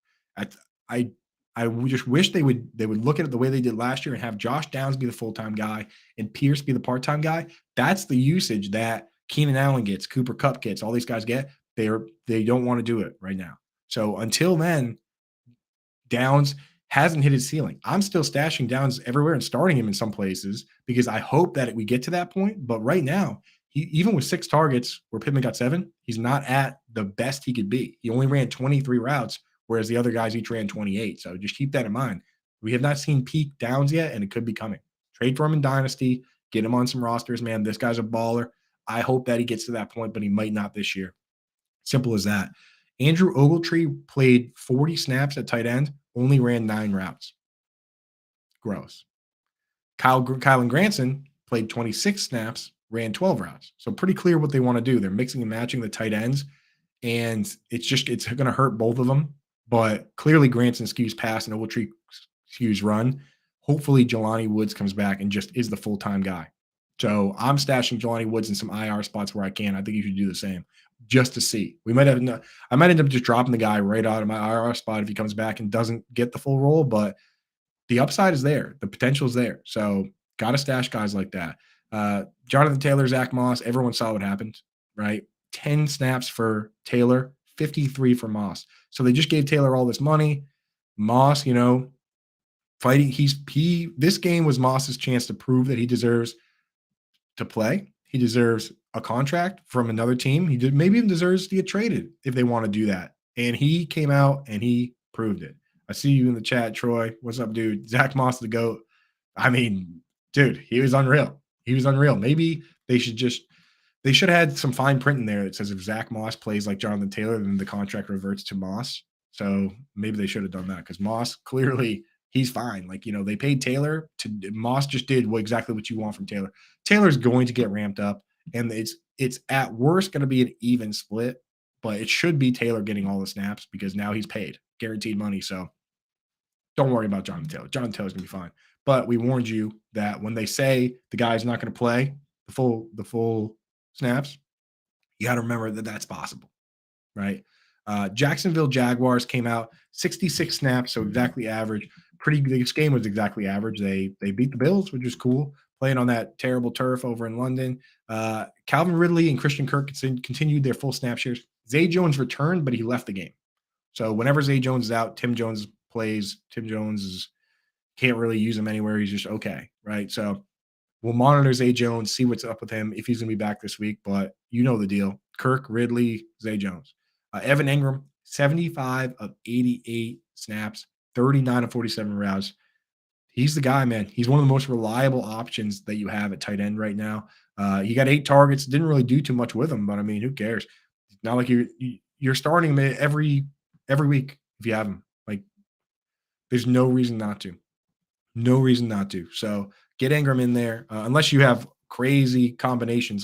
I I just wish they would look at it the way they did last year and have Josh Downs be the full-time guy and Pierce be the part-time guy. That's the usage that Keenan Allen gets, Cooper Kupp gets, all these guys get. They don't want to do it right now. So until then, Downs hasn't hit his ceiling. I'm still stashing Downs everywhere and starting him in some places because I hope that we get to that point. But right now, even with 6 targets where Pittman got 7, he's not at the best he could be. He only ran 23 routes, whereas the other guys each ran 28. So just keep that in mind. We have not seen peak Downs yet, and it could be coming. Trade for him in Dynasty. Get him on some rosters, man. This guy's a baller. I hope that he gets to that point, but he might not this year. Simple as that. Andrew Ogletree played 40 snaps at tight end, only ran 9 routes. Gross. Kylan Granson played 26 snaps, ran 12 routes. So pretty clear what they want to do. They're mixing and matching the tight ends, and it's going to hurt both of them. But clearly Granson skews pass and Ogletree skews run. Hopefully Jelani Woods comes back and just is the full-time guy. So I'm stashing Jelani Woods in some IR spots where I can. I think you should do the same just to see. I might end up just dropping the guy right out of my IR spot if he comes back and doesn't get the full role, but the upside is there. The potential is there. So got to stash guys like that. Jonathan Taylor, Zach Moss, everyone saw what happened, right? 10 snaps for Taylor, 53 for Moss. So they just gave Taylor all this money. Moss, fighting. This game was Moss's chance to prove that he deserves to play. He deserves a contract from another team. Maybe even deserves to get traded if they want to do that. And he came out and he proved it. I see you in the chat, Troy. What's up, dude? Zach Moss, the GOAT. I mean, dude, he was unreal. He was unreal. Maybe they should have had some fine print in there that says if Zach Moss plays like Jonathan Taylor, then the contract reverts to Moss. So maybe they should have done that because Moss clearly he's fine. They paid Taylor Moss just did exactly what you want from Taylor. Taylor's going to get ramped up, and it's at worst going to be an even split, but it should be Taylor getting all the snaps because now he's paid guaranteed money. So don't worry about Jonathan Taylor. Jonathan Taylor's going to be fine. But we warned you that when they say the guy's not going to play the full snaps, you got to remember that that's possible, right? Jacksonville Jaguars came out 66 snaps, so exactly average. This game was exactly average. They beat the Bills, which is cool, playing on that terrible turf over in London. Calvin Ridley and Christian Kirk continued their full snap shares. Zay Jones returned, but he left the game. So whenever Zay Jones is out, Tim Jones plays. Tim Jones can't really use him anywhere. He's just okay, right? So we'll monitor Zay Jones, see what's up with him if he's going to be back this week. But you know the deal. Kirk, Ridley, Zay Jones. Evan Ingram, 75 of 88 snaps, 39 of 47 routes. He's the guy, man. He's one of the most reliable options that you have at tight end right now. He got 8 targets. Didn't really do too much with him, but I mean, who cares? It's not like you're starting him every week if you have him. There's no reason not to. No reason not to. So get Ingram in there, unless you have crazy combinations.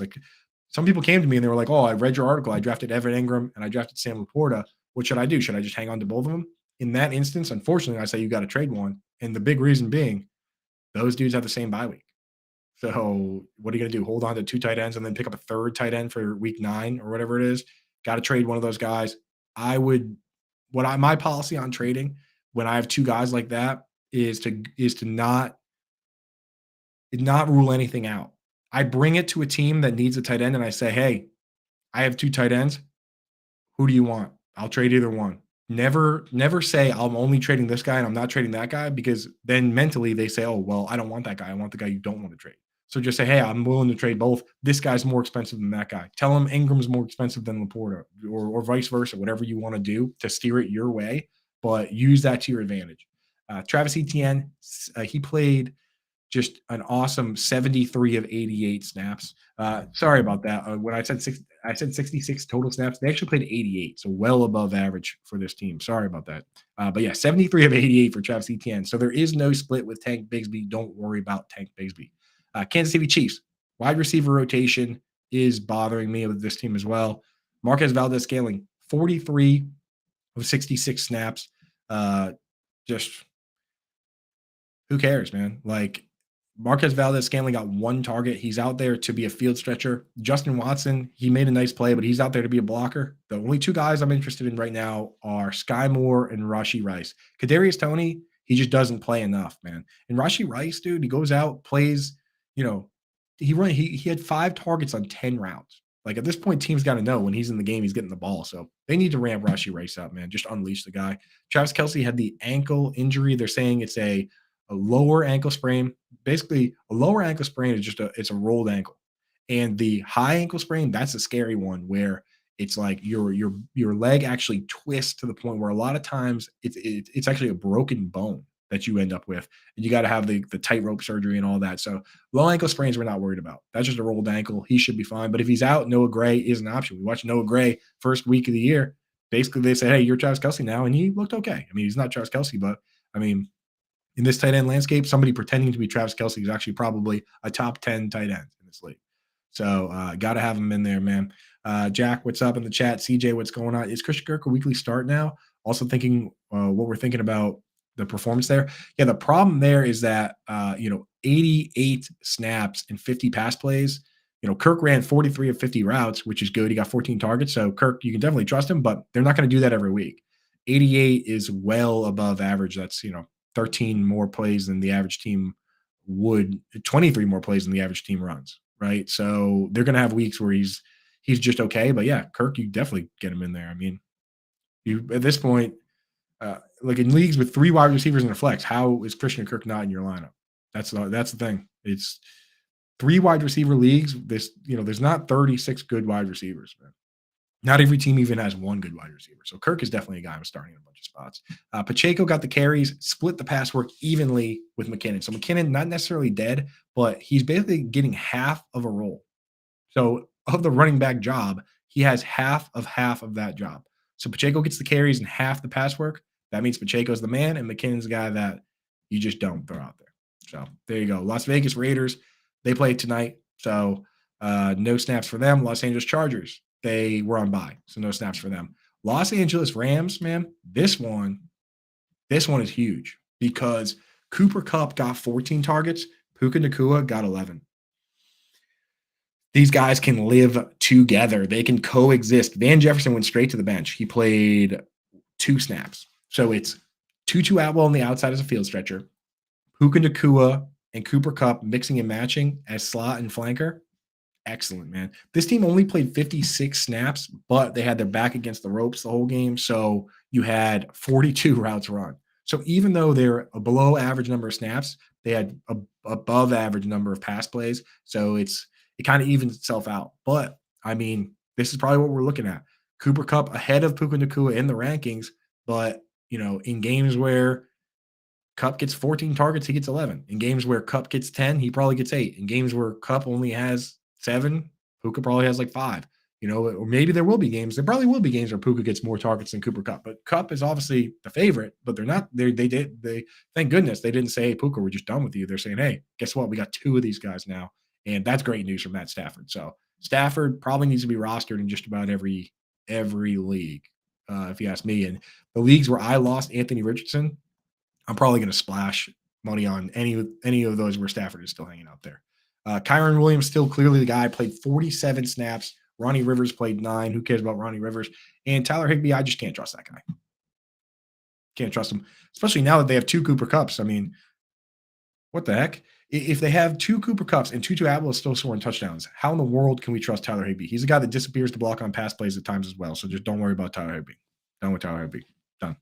Some people came to me and they were like, "Oh, I read your article. I drafted Evan Ingram and I drafted Sam Laporta. What should I do? Should I just hang on to both of them?" In that instance, unfortunately, I say you got to trade one. And the big reason being, those dudes have the same bye week. So what are you going to do? Hold on to 2 tight ends and then pick up a 3rd tight end for week 9 or whatever it is? Got to trade one of those guys. My policy on trading when I have 2 guys like that is to not rule anything out. I bring it to a team that needs a tight end and I say, "Hey, I have 2 tight ends. Who do you want? I'll trade either one." Never say I'm only trading this guy and I'm not trading that guy, because then mentally they say, "Oh, well, I don't want that guy. I want the guy you don't want to trade." So just say, "Hey, I'm willing to trade both. This guy's more expensive than that guy." Tell him Ingram's more expensive than Laporta, or vice versa, whatever you want to do to steer it your way, but use that to your advantage. Travis Etienne, he played just an awesome 73 of 88 snaps. Sorry about that. When I said 66 total snaps. They actually played 88, so well above average for this team. Sorry about that. But yeah, 73 of 88 for Travis Etienne. So there is no split with Tank Bigsby. Don't worry about Tank Bigsby. Kansas City Chiefs wide receiver rotation is bothering me with this team as well. Marquez Valdez-Scantling, 43 of 66 snaps. Just who cares, man? Like Marquez Valdez-Scantling got one target. He's out there to be a field stretcher. Justin Watson, he made a nice play, but he's out there to be a blocker. The only two guys I'm interested in right now are Sky Moore and Rashee Rice. Kadarius Toney, he just doesn't play enough, man. And Rashee Rice, dude, he goes out, plays, he had 5 targets on 10 rounds. Like at this point, teams got to know when he's in the game, he's getting the ball. So they need to ramp Rashee Rice up, man. Just unleash the guy. Travis Kelce had the ankle injury. They're saying it's a lower ankle sprain. Basically, a lower ankle sprain is it's a rolled ankle. And the high ankle sprain, that's a scary one where it's like your leg actually twists to the point where a lot of times it's actually a broken bone that you end up with. And you got to have the tightrope surgery and all that. So low ankle sprains we're not worried about. That's just a rolled ankle. He should be fine. But if he's out, Noah Gray is an option. We watched Noah Gray first week of the year. Basically, they say, hey, you're Travis Kelce now. And he looked okay. I mean, he's not Travis Kelce, but I mean, in this tight end landscape, somebody pretending to be Travis Kelce is actually probably a top 10 tight end in this league. So got to have him in there, man. Jack, what's up in the chat? CJ, what's going on? Is Christian Kirk a weekly start now? Also thinking what we're thinking about the performance there. Yeah, the problem there is that, 88 snaps and 50 pass plays. Kirk ran 43 of 50 routes, which is good. He got 14 targets. So Kirk, you can definitely trust him, but they're not going to do that every week. 88 is well above average. That's, 13 more plays than the average team would, 23 more plays than the average team runs, right? So they're going to have weeks where he's just okay. But yeah, Kirk, you definitely get him in there. I mean, you at this point, like in leagues with 3 wide receivers in a flex, how is Christian Kirk not in your lineup? That's the thing. It's 3 wide receiver leagues. There's not 36 good wide receivers, man. Not every team even has 1 good wide receiver. So Kirk is definitely a guy who's starting in a bunch of spots. Pacheco got the carries, split the pass work evenly with McKinnon. So McKinnon, not necessarily dead, but he's basically getting half of a role. So of the running back job, he has half of that job. So Pacheco gets the carries and half the pass work. That means Pacheco's the man and McKinnon's the guy that you just don't throw out there. So there you go. Las Vegas Raiders, they play tonight. So no snaps for them. Los Angeles Chargers, they were on bye, so no snaps for them. Los Angeles Rams, man, this one is huge because Cooper Kupp got 14 targets. Puka Nacua got 11. These guys can live together. They can coexist. Van Jefferson went straight to the bench. He played 2 snaps. So it's Tutu Atwell on the outside as a field stretcher, Puka Nacua and Cooper Kupp mixing and matching as slot and flanker. Excellent, man. This team only played 56 snaps, but they had their back against the ropes the whole game. So you had 42 routes run. So even though they're a below average number of snaps, they had a above average number of pass plays. So it kind of evens itself out. But I mean, this is probably what we're looking at. Cooper Kupp ahead of Puka Nacua in the rankings, but in games where Kupp gets 14 targets, he gets 11. In games where Kupp gets 10, he probably gets 8. In games where Kupp only has 7, Puka probably has like 5. Or maybe there will be games. There probably will be games where Puka gets more targets than Cooper Kupp. But Kupp is obviously the favorite, but they're not. They thank goodness they didn't say, hey, Puka, we're just done with you. They're saying, hey, guess what? We got 2 of these guys now. And that's great news from Matt Stafford. So Stafford probably needs to be rostered in just about every league, if you ask me. And the leagues where I lost Anthony Richardson, I'm probably going to splash money on any of those where Stafford is still hanging out there. Kyron Williams still clearly the guy. Played 47 snaps. Ronnie Rivers played 9. Who cares about Ronnie Rivers? And Tyler Higbee, I just can't trust that guy. Can't trust him, especially now that they have 2 Cooper Kupps. I mean, what the heck? If they have 2 Cooper Kupps and Tutu Atwell is still scoring touchdowns, how in the world can we trust Tyler Higbee? He's a guy that disappears to block on pass plays at times as well. So just don't worry about Tyler Higbee. Done with Tyler Higbee. Done.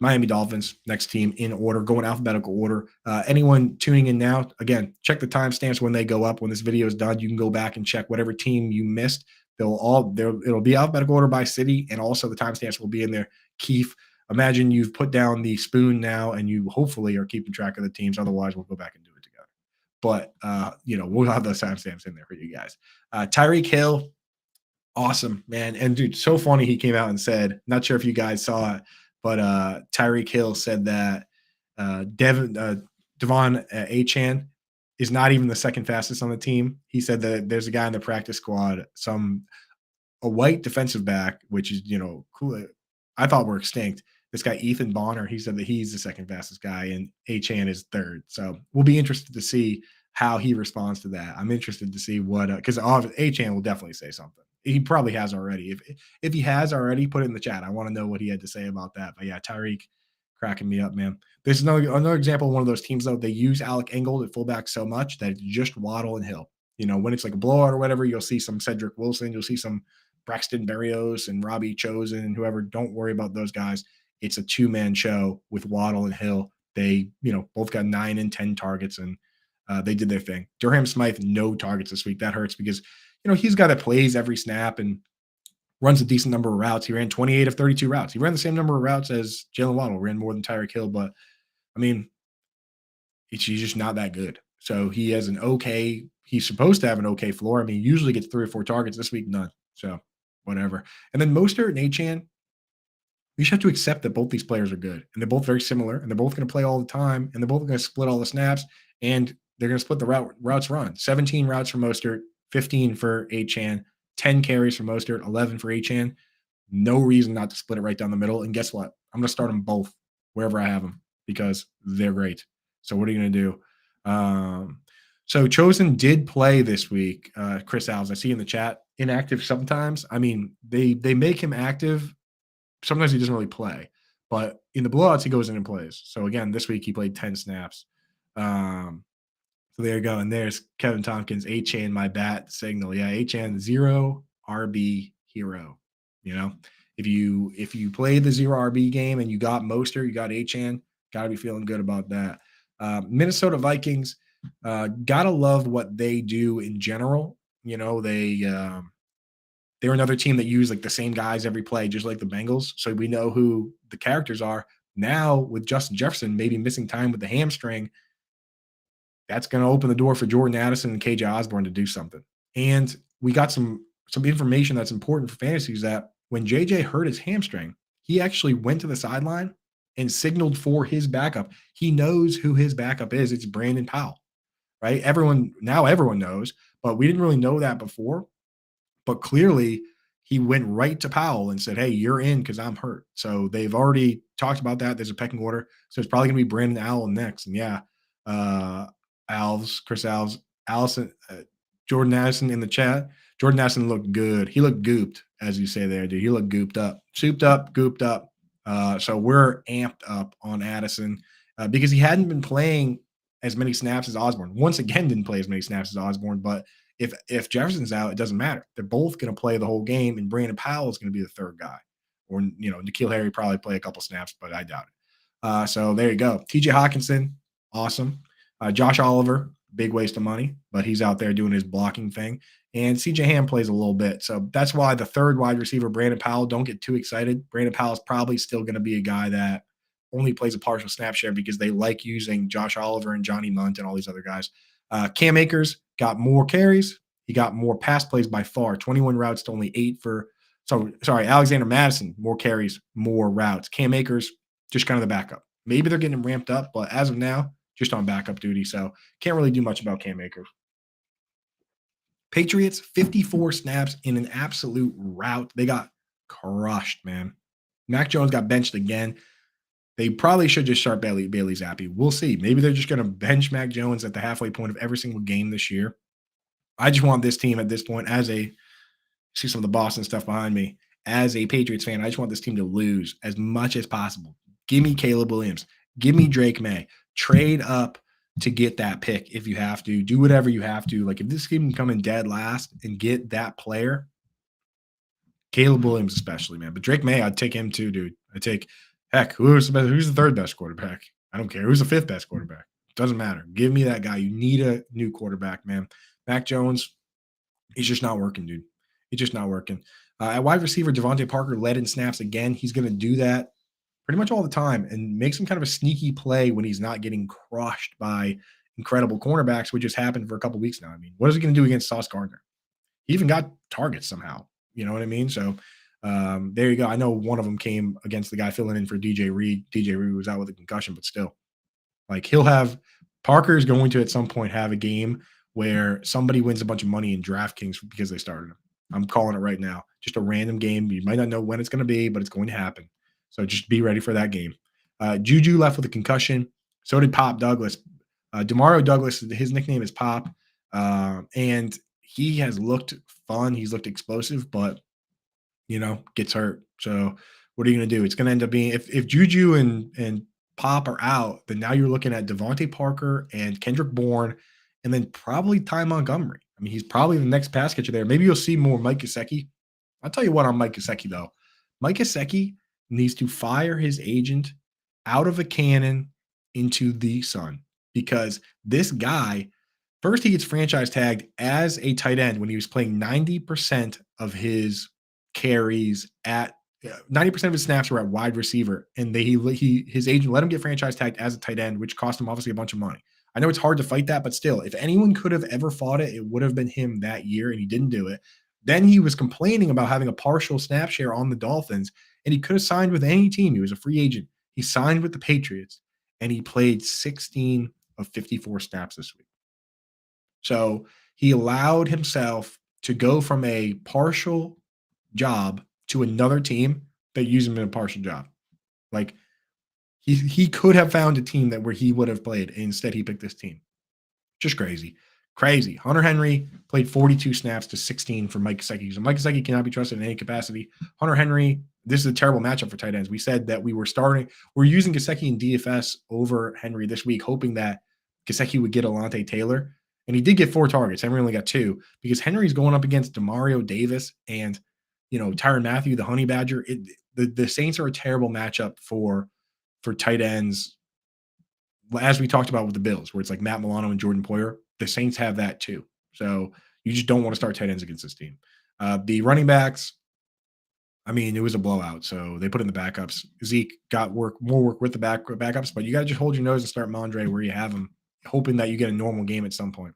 Miami Dolphins, next team in order, going alphabetical order. Anyone tuning in now, again, check the timestamps when they go up. When this video is done, you can go back and check whatever team you missed. It'll be alphabetical order by city, and also the timestamps will be in there. Keith, imagine you've put down the spoon now, and you hopefully are keeping track of the teams. Otherwise, we'll go back and do it together. but we'll have those timestamps in there for you guys. Tyreek Hill, awesome, man. And dude, so funny. He came out and said, not sure if you guys saw it, but Tyreek Hill said that Devon Achane is not even the second fastest on the team. He said that there's a guy in the practice squad, a white defensive back, which is, cool. I thought were extinct. This guy, Ethan Bonner, he said that he's the second fastest guy and Achane is third. So we'll be interested to see how he responds to that. I'm interested to see what, because Achane will definitely say something. He probably has already. If he has already, put it in the chat. I want to know what he had to say about that. But yeah, Tyreek cracking me up, man. There's another example of one of those teams, though. They use Alec Ingold at fullback so much that it's just Waddle and Hill. When it's like a blowout or whatever, you'll see some Cedric Wilson. You'll see some Braxton Berrios and Robbie Chosen and whoever. Don't worry about those guys. It's a two-man show with Waddle and Hill. They, both got 9 and 10 targets, and they did their thing. Durham Smythe, no targets this week. That hurts because, he's a guy that plays every snap and runs a decent number of routes. He ran 28 of 32 routes. He ran the same number of routes as Jalen Waddle, ran more than Tyreek Hill, but, he's just not that good. So he has he's supposed to have an okay floor. He usually gets 3 or 4 targets. This week, none. So whatever. And then Mostert and Achane, we just have to accept that both these players are good, and they're both very similar, and they're both going to play all the time, and they're both going to split all the snaps, and they're going to split the routes run. 17 routes for Mostert, 15 for Achane, 10 carries for Mostert, 11 for Achane. No reason not to split it right down the middle. And guess what? I'm going to start them both wherever I have them because they're great. So what are you going to do? So Chosen did play this week, Chris Alves. I see in the chat, inactive sometimes. They make him active. Sometimes he doesn't really play. But in the blowouts, he goes in and plays. So, again, this week he played 10 snaps. So there you go. And there's Kevin Tompkins, Achane, my bat signal. Yeah, Achane, 0 RB hero. If you played the 0 RB game and you got Mostert, you got Achane, got to be feeling good about that. Minnesota Vikings, got to love what they do in general. They're another team that use like the same guys every play, just like the Bengals. So we know who the characters are. Now with Justin Jefferson maybe missing time with the hamstring, that's going to open the door for Jordan Addison and KJ Osborne to do something. And we got some information that's important for fantasy is that when JJ hurt his hamstring, he actually went to the sideline and signaled for his backup. He knows who his backup is. It's Brandon Powell, right? Everyone knows, but we didn't really know that before. But clearly, he went right to Powell and said, hey, you're in because I'm hurt. So they've already talked about that. There's a pecking order. So it's probably going to be Brandon Allen next. And yeah, Chris Alves, Allison, Jordan Addison in the chat. Jordan Addison looked good. He looked gooped, as you say there, dude. He looked gooped up, souped up, gooped up. So we're amped up on Addison because he hadn't been playing as many snaps as Osborne. Once again, didn't play as many snaps as Osborne, but if Jefferson's out, it doesn't matter. They're both going to play the whole game, and Brandon Powell is going to be the third guy. Or, N'Keal Harry probably play a couple snaps, but I doubt it. So there you go. TJ Hawkinson, awesome. Josh Oliver, big waste of money, but he's out there doing his blocking thing. And CJ Ham plays a little bit. So that's why the third wide receiver, Brandon Powell, don't get too excited. Brandon Powell is probably still going to be a guy that only plays a partial snap share because they like using Josh Oliver and Johnny Munt and all these other guys. Cam Akers got more carries. He got more pass plays by far, 21 routes to only 8 for – Alexander Madison, more carries, more routes. Cam Akers, just kind of the backup. Maybe they're getting him ramped up, but as of now, just on backup duty. So can't really do much about Cam Akers. Patriots, 54 snaps in an absolute rout. They got crushed, man. Mac Jones got benched again. They probably should just start Bailey Zappi. We'll see. Maybe they're just going to bench Mac Jones at the halfway point of every single game this year. I just want this team at this point see some of the Boston stuff behind me. As a Patriots fan, I just want this team to lose as much as possible. Give me Caleb Williams. Give me Drake May. Trade up to get that pick if you have to. Do whatever you have to. Like if this team can come in dead last and get that player, Caleb Williams especially, man. But Drake May, I'd take him too, dude. Who's the third best quarterback? I don't care. Who's the fifth best quarterback? Doesn't matter. Give me that guy. You need a new quarterback, man. Mac Jones, he's just not working, dude. He's just not working. At wide receiver, Devontae Parker led in snaps again. He's going to do that pretty much all the time and make some kind of a sneaky play when he's not getting crushed by incredible cornerbacks, which has happened for a couple weeks now. I mean, what is he going to do against Sauce Gardner? He even got targets somehow. You know what I mean? So there you go. I know one of them came against the guy filling in for DJ Reed. DJ Reed was out with a concussion, but still, like Parker is going to at some point have a game where somebody wins a bunch of money in DraftKings because they started him. I'm calling it right now. Just a random game. You might not know when it's going to be, but it's going to happen. So just be ready for that game. Juju left with a concussion. So did Pop Douglas. Demario Douglas, his nickname is Pop. And he has looked fun. He's looked explosive, but, gets hurt. So what are you going to do? It's going to end up being if Juju and Pop are out, then now you're looking at Devontae Parker and Kendrick Bourne, and then probably Ty Montgomery. I mean, he's probably the next pass catcher there. Maybe you'll see more Mike Gesicki. I'll tell you what on Mike Gesicki, though. Mike Gesicki needs to fire his agent out of a cannon into the sun, because this guy, first he gets franchise tagged as a tight end when he was playing 90% of his carries at 90% of his snaps were at wide receiver, and his agent let him get franchise tagged as a tight end, which cost him obviously a bunch of money. I know it's hard to fight that, but still, if anyone could have ever fought it, it would have been him that year, and he didn't do it. Then he was complaining about having a partial snap share on the Dolphins, and he could have signed with any team. He was a free agent. He signed with the Patriots, and he played 16 of 54 snaps this week. So he allowed himself to go from a partial job to another team that used him in a partial job. Like he could have found a team where he would have played, and instead he picked this team. Just crazy. Crazy. Hunter Henry played 42 snaps to 16 for Mike Gesicki. So Mike Gesicki cannot be trusted in any capacity. Hunter Henry, this is a terrible matchup for tight ends. We said that we're using Gesicki in DFS over Henry this week, hoping that Gesicki would get Alontae Taylor. And he did get 4 targets. Henry only got 2 because Henry's going up against Demario Davis and, Tyrann Mathieu, the Honey Badger. The Saints are a terrible matchup for tight ends, as we talked about with the Bills, where it's like Matt Milano and Jordan Poyer. The Saints have that too. So you just don't want to start tight ends against this team. The running backs, I mean, it was a blowout. So they put in the backups. Zeke got more work with the backups, but you got to just hold your nose and start Mondre where you have him, hoping that you get a normal game at some point.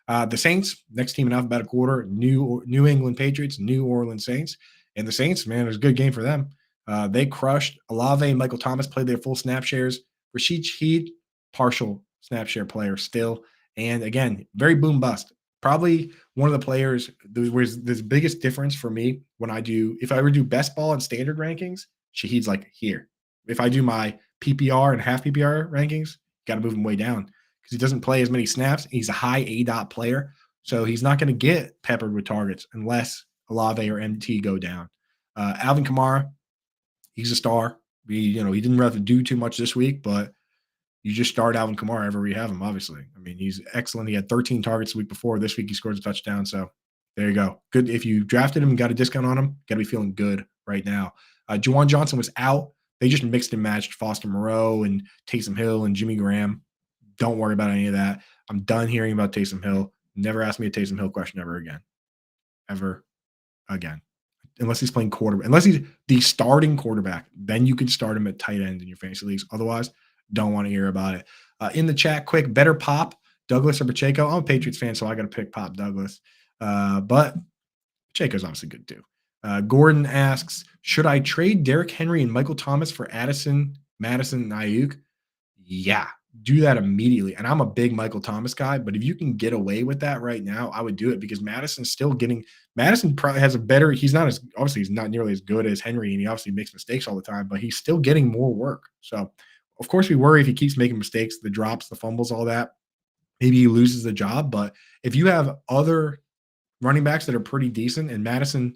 The Saints, next team in alphabetical order, New England Patriots, New Orleans Saints. And the Saints, man, it was a good game for them. They crushed. Olave and Michael Thomas played their full snap shares. Rashid Shaheed, partial snap share player still. And again, very boom bust. Probably one of the players where's the biggest difference for me if I ever do best ball and standard rankings, Shaheed's like here. If I do my PPR and half PPR rankings, got to move him way down because he doesn't play as many snaps. He's a high ADOT player, so he's not going to get peppered with targets unless Olave or MT go down. Alvin Kamara, he's a star. He didn't have to do too much this week, but you just start Alvin Kamara wherever you have him, obviously. I mean, he's excellent. He had 13 targets the week before. This week he scores a touchdown. So there you go. Good. If you drafted him and got a discount on him, got to be feeling good right now. Juwan Johnson was out. They just mixed and matched Foster Moreau and Taysom Hill and Jimmy Graham. Don't worry about any of that. I'm done hearing about Taysom Hill. Never ask me a Taysom Hill question ever again. Ever again. Unless he's playing quarterback. Unless he's the starting quarterback, then you can start him at tight end in your fantasy leagues. Otherwise, don't want to hear about it. In the chat, quick, better Pop, Douglas or Pacheco? I'm a Patriots fan, so I got to pick Pop Douglas. But Pacheco's obviously good too. Gordon asks, should I trade Derrick Henry and Michael Thomas for Addison, Madison, and Ayuk? Yeah, do that immediately. And I'm a big Michael Thomas guy, but if you can get away with that right now, I would do it because Madison probably has he's not nearly as good as Henry, and he obviously makes mistakes all the time, but he's still getting more work. So of course, we worry if he keeps making mistakes, the drops, the fumbles, all that. Maybe he loses the job. But if you have other running backs that are pretty decent and Madison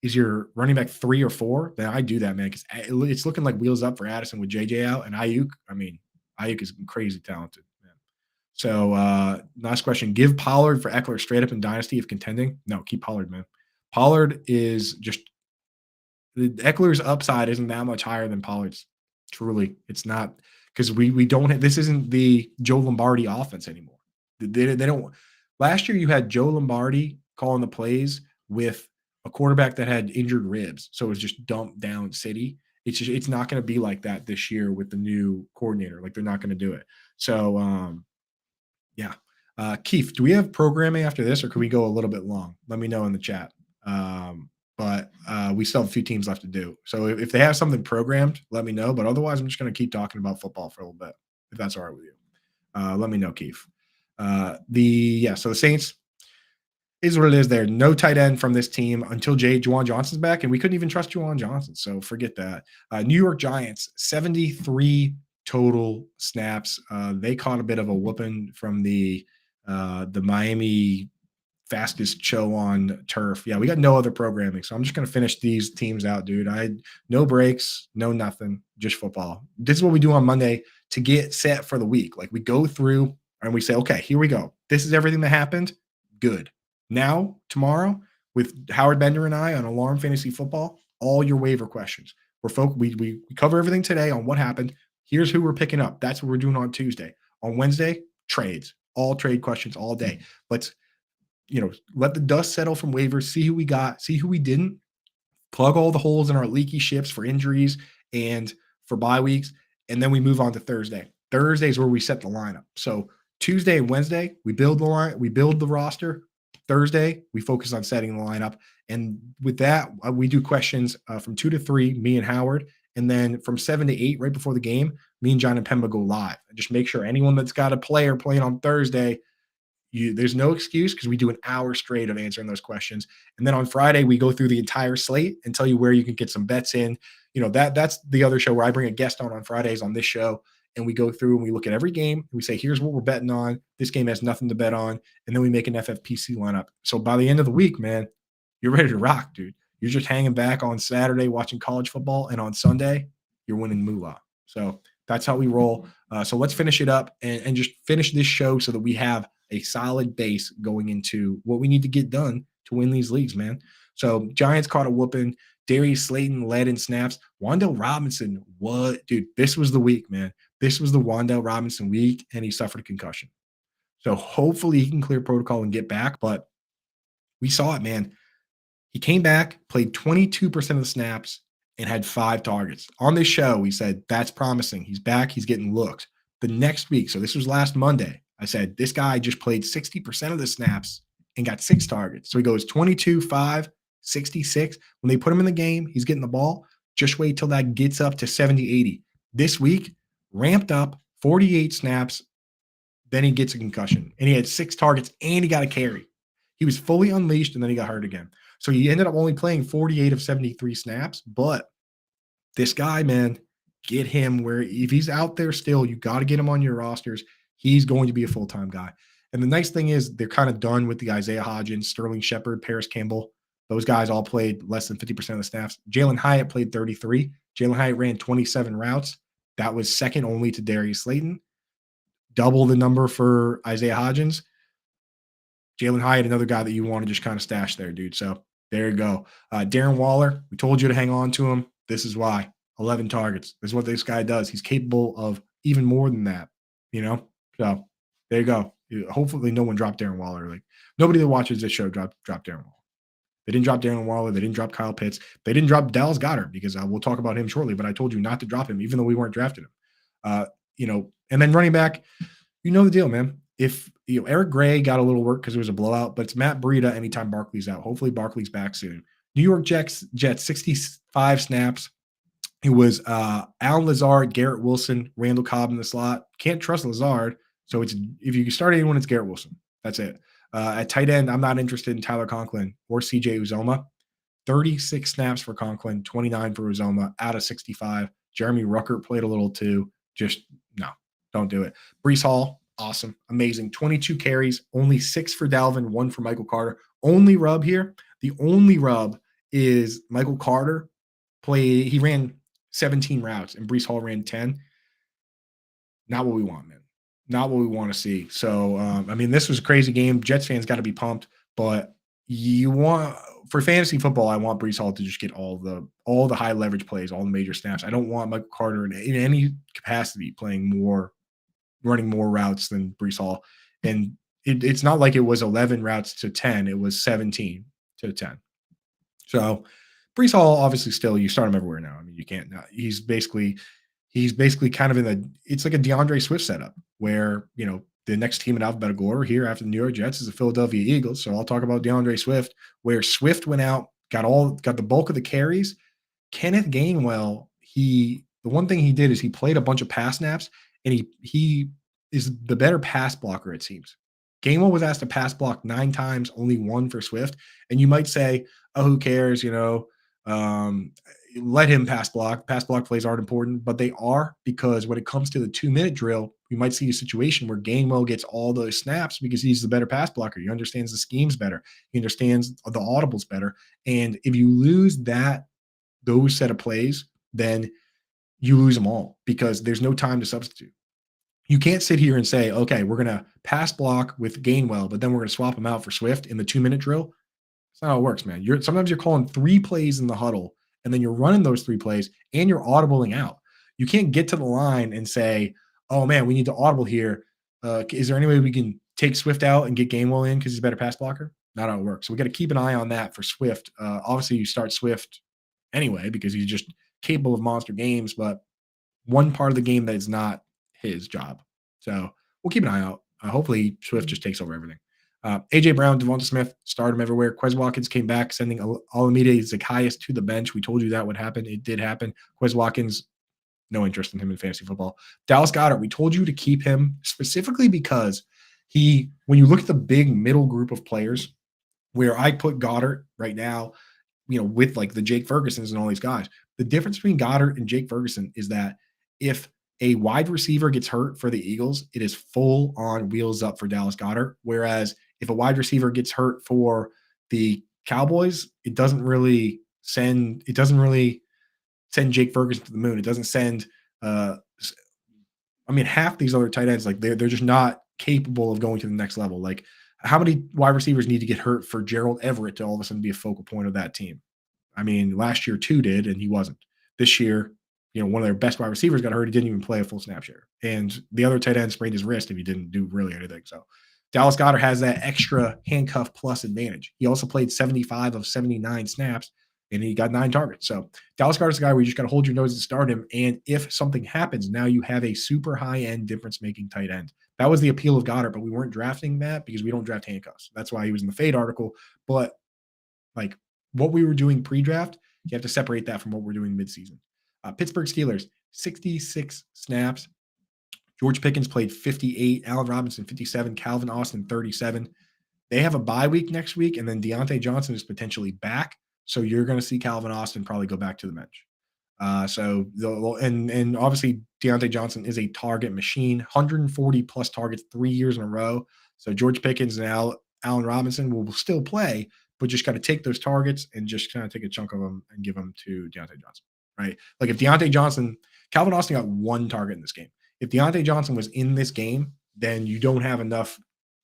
is your running back 3 or 4, then I do that, man, because it's looking like wheels up for Addison with JJ out. And Ayuk, Ayuk is crazy talented, man. So last question. Give Pollard for Eckler straight up in Dynasty if contending? No, keep Pollard, man. Pollard is just – Eckler's upside isn't that much higher than Pollard's. Truly, it's not because we don't have, this isn't the Joe Lombardi offense anymore. They don't. Last year you had Joe Lombardi calling the plays with a quarterback that had injured ribs, so it was just dumped down city. It's not going to be like that this year with the new coordinator. Like they're not going to do it. So Yeah. Keith, do we have programming after this, or could we go a little bit long? Let me know in the chat. But we still have a few teams left to do. So if they have something programmed, let me know. But otherwise, I'm just going to keep talking about football for a little bit, if that's all right with you. Let me know, Keith. So the Saints is what it is there. No tight end from this team until Juwan Johnson's back, and we couldn't even trust Juwan Johnson, so forget that. New York Giants, 73 total snaps. They caught a bit of a whooping from the Miami fastest show on turf. Yeah, we got no other programming, so I'm just gonna finish these teams out, dude. No breaks, no nothing, just football. This is what we do on Monday to get set for the week. Like we go through and we say, okay, here we go. This is everything that happened. Good. Now, tomorrow, with Howard Bender and I on Alarm Fantasy Football, all your waiver questions. We cover everything today on what happened. Here's who we're picking up. That's what we're doing on Tuesday. On Wednesday, trades. All trade questions all day. Let's let the dust settle from waivers, see who we got, see who we didn't, plug all the holes in our leaky ships for injuries and for bye weeks, and then we move on to Thursday. Thursday is where we set the lineup. So Tuesday and Wednesday, we build the line, we build the roster. Thursday, we focus on setting the lineup. And with that, we do questions from 2 to 3, me and Howard. And then from 7 to 8, right before the game, me and John and Pemba go live. And just make sure anyone that's got a player playing on Thursday, there's no excuse because we do an hour straight of answering those questions. And then on Friday, we go through the entire slate and tell you where you can get some bets in. That's the other show where I bring a guest on Fridays on this show. And we go through and we look at every game. And we say, here's what we're betting on. This game has nothing to bet on. And then we make an FFPC lineup. So by the end of the week, man, you're ready to rock, dude. You're just hanging back on Saturday watching college football. And on Sunday, you're winning moolah. So that's how we roll. So let's finish it up and just finish this show so that we have a solid base going into what we need to get done to win these leagues, man. So Giants caught a whooping. Darius Slayton led in snaps. Wan'Dale Robinson, what? Dude, this was the week, man. This was the Wan'Dale Robinson week, and he suffered a concussion. So hopefully he can clear protocol and get back, but we saw it, man. He came back, played 22% of the snaps, and had 5 targets. On this show, we said, that's promising. He's back. He's getting looked. The next week, so this was last Monday, I said, this guy just played 60% of the snaps and got 6 targets. So he goes 22, 5, 66. When they put him in the game, he's getting the ball. Just wait till that gets up to 70, 80. This week, ramped up, 48 snaps. Then he gets a concussion. And he had 6 targets, and he got a carry. He was fully unleashed, and then he got hurt again. So he ended up only playing 48 of 73 snaps. But this guy, man, get him where if he's out there still, you got to get him on your rosters. He's going to be a full-time guy. And the nice thing is they're kind of done with the Isaiah Hodgins, Sterling Shepard, Paris Campbell. Those guys all played less than 50% of the snaps. Jalen Hyatt played 33. Jalen Hyatt ran 27 routes. That was second only to Darius Slayton. Double the number for Isaiah Hodgins. Jalen Hyatt, another guy that you want to just kind of stash there, dude. So there you go. Darren Waller, we told you to hang on to him. This is why. 11 targets. This is what this guy does. He's capable of even more than that, So there you go. Hopefully no one dropped Darren Waller. Like nobody that watches this show dropped Darren Waller. They didn't drop Darren Waller. They didn't drop Kyle Pitts. They didn't drop Dallas Goedert because we'll talk about him shortly, but I told you not to drop him, even though we weren't drafting him. And then running back, you know the deal, man. If Eric Gray got a little work because it was a blowout, but it's Matt Breida anytime Barkley's out. Hopefully Barkley's back soon. New York Jets 65 snaps. It was Alan Lazard, Garrett Wilson, Randall Cobb in the slot. Can't trust Lazard. So if you start anyone, it's Garrett Wilson. That's it. At tight end, I'm not interested in Tyler Conklin or CJ Uzoma. 36 snaps for Conklin, 29 for Uzoma, out of 65. Jeremy Ruckert played a little too. Just no, don't do it. Breece Hall, awesome, amazing. 22 carries, only 6 for Dalvin, 1 for Michael Carter. Only rub here, the only rub is Michael Carter he ran 17 routes and Breece Hall ran 10. Not what we want, man. Not what we want to see. So, this was a crazy game. Jets fans got to be pumped, but for fantasy football, I want Breece Hall to just get all the high leverage plays, all the major snaps. I don't want Michael Carter in any capacity running more routes than Breece Hall. And it's not like it was 11 routes to 10. It was 17 to 10. So Breece Hall, obviously still, you start him everywhere now. You can't, he's basically kind of it's like a DeAndre Swift setup where, the next team in alphabetical order here after the New York Jets is the Philadelphia Eagles. So I'll talk about DeAndre Swift, where Swift went out, got the bulk of the carries. Kenneth Gainwell, the one thing he did is he played a bunch of pass snaps, and he is the better pass blocker, it seems. Gainwell was asked to pass block 9 times, only 1 for Swift. And you might say, oh, who cares? Let him pass block. Pass block plays aren't important, but they are, because when it comes to the 2-minute drill, you might see a situation where Gainwell gets all those snaps because he's the better pass blocker. He understands the schemes better. He understands the audibles better. And if you lose those set of plays, then you lose them all because there's no time to substitute. You can't sit here and say, okay, we're going to pass block with Gainwell, but then we're going to swap him out for Swift in the 2-minute drill. That's not how it works, man. Sometimes you're calling 3 plays in the huddle, and then you're running those 3 plays, and you're audibling out. You can't get to the line and say, oh, man, we need to audible here. Is there any way we can take Swift out and get Gainwell in because he's a better pass blocker? Not how it works. So we got to keep an eye on that for Swift. Obviously, you start Swift anyway because he's just capable of monster games, but one part of the game that is not his job. So we'll keep an eye out. Hopefully, Swift just takes over everything. A.J. Brown, Devonta Smith, start him everywhere. Quez Watkins came back, sending Olamide Zacchaeus to the bench. We told you that would happen. It did happen. Quez Watkins, no interest in him in fantasy football. Dallas Goedert, we told you to keep him specifically because when you look at the big middle group of players, where I put Goddard right now, with like the Jake Fergusons and all these guys, the difference between Goddard and Jake Ferguson is that if a wide receiver gets hurt for the Eagles, it is full on wheels up for Dallas Goedert. Whereas if a wide receiver gets hurt for the Cowboys, it doesn't really send Jake Ferguson to the moon. It doesn't send half these other tight ends, like they're just not capable of going to the next level. Like, how many wide receivers need to get hurt for Gerald Everett to all of a sudden be a focal point of that team? I mean, last year 2 did, and he wasn't. This year, one of their best wide receivers got hurt. He didn't even play a full snap share. And the other tight end sprained his wrist if he didn't do really anything. So Dallas Goedert has that extra handcuff plus advantage. He also played 75 of 79 snaps, and he got 9 targets. So Dallas Goedert's a guy where you just got to hold your nose and start him. And if something happens, now you have a super high-end difference-making tight end. That was the appeal of Goddard, but we weren't drafting that because we don't draft handcuffs. That's why he was in the fade article. But like what we were doing pre-draft, you have to separate that from what we're doing midseason. Pittsburgh Steelers, 66 snaps. George Pickens played 58. Allen Robinson, 57. Calvin Austin, 37. They have a bye week next week, and then Deontay Johnson is potentially back. So you're going to see Calvin Austin probably go back to the bench. And obviously Deontay Johnson is a target machine, 140 plus targets 3 years in a row. So George Pickens and Allen Robinson will still play, but just got to take those targets and just kind of take a chunk of them and give them to Deontay Johnson, right? Like if Calvin Austin got 1 target in this game. If Deontay Johnson was in this game, then you don't have enough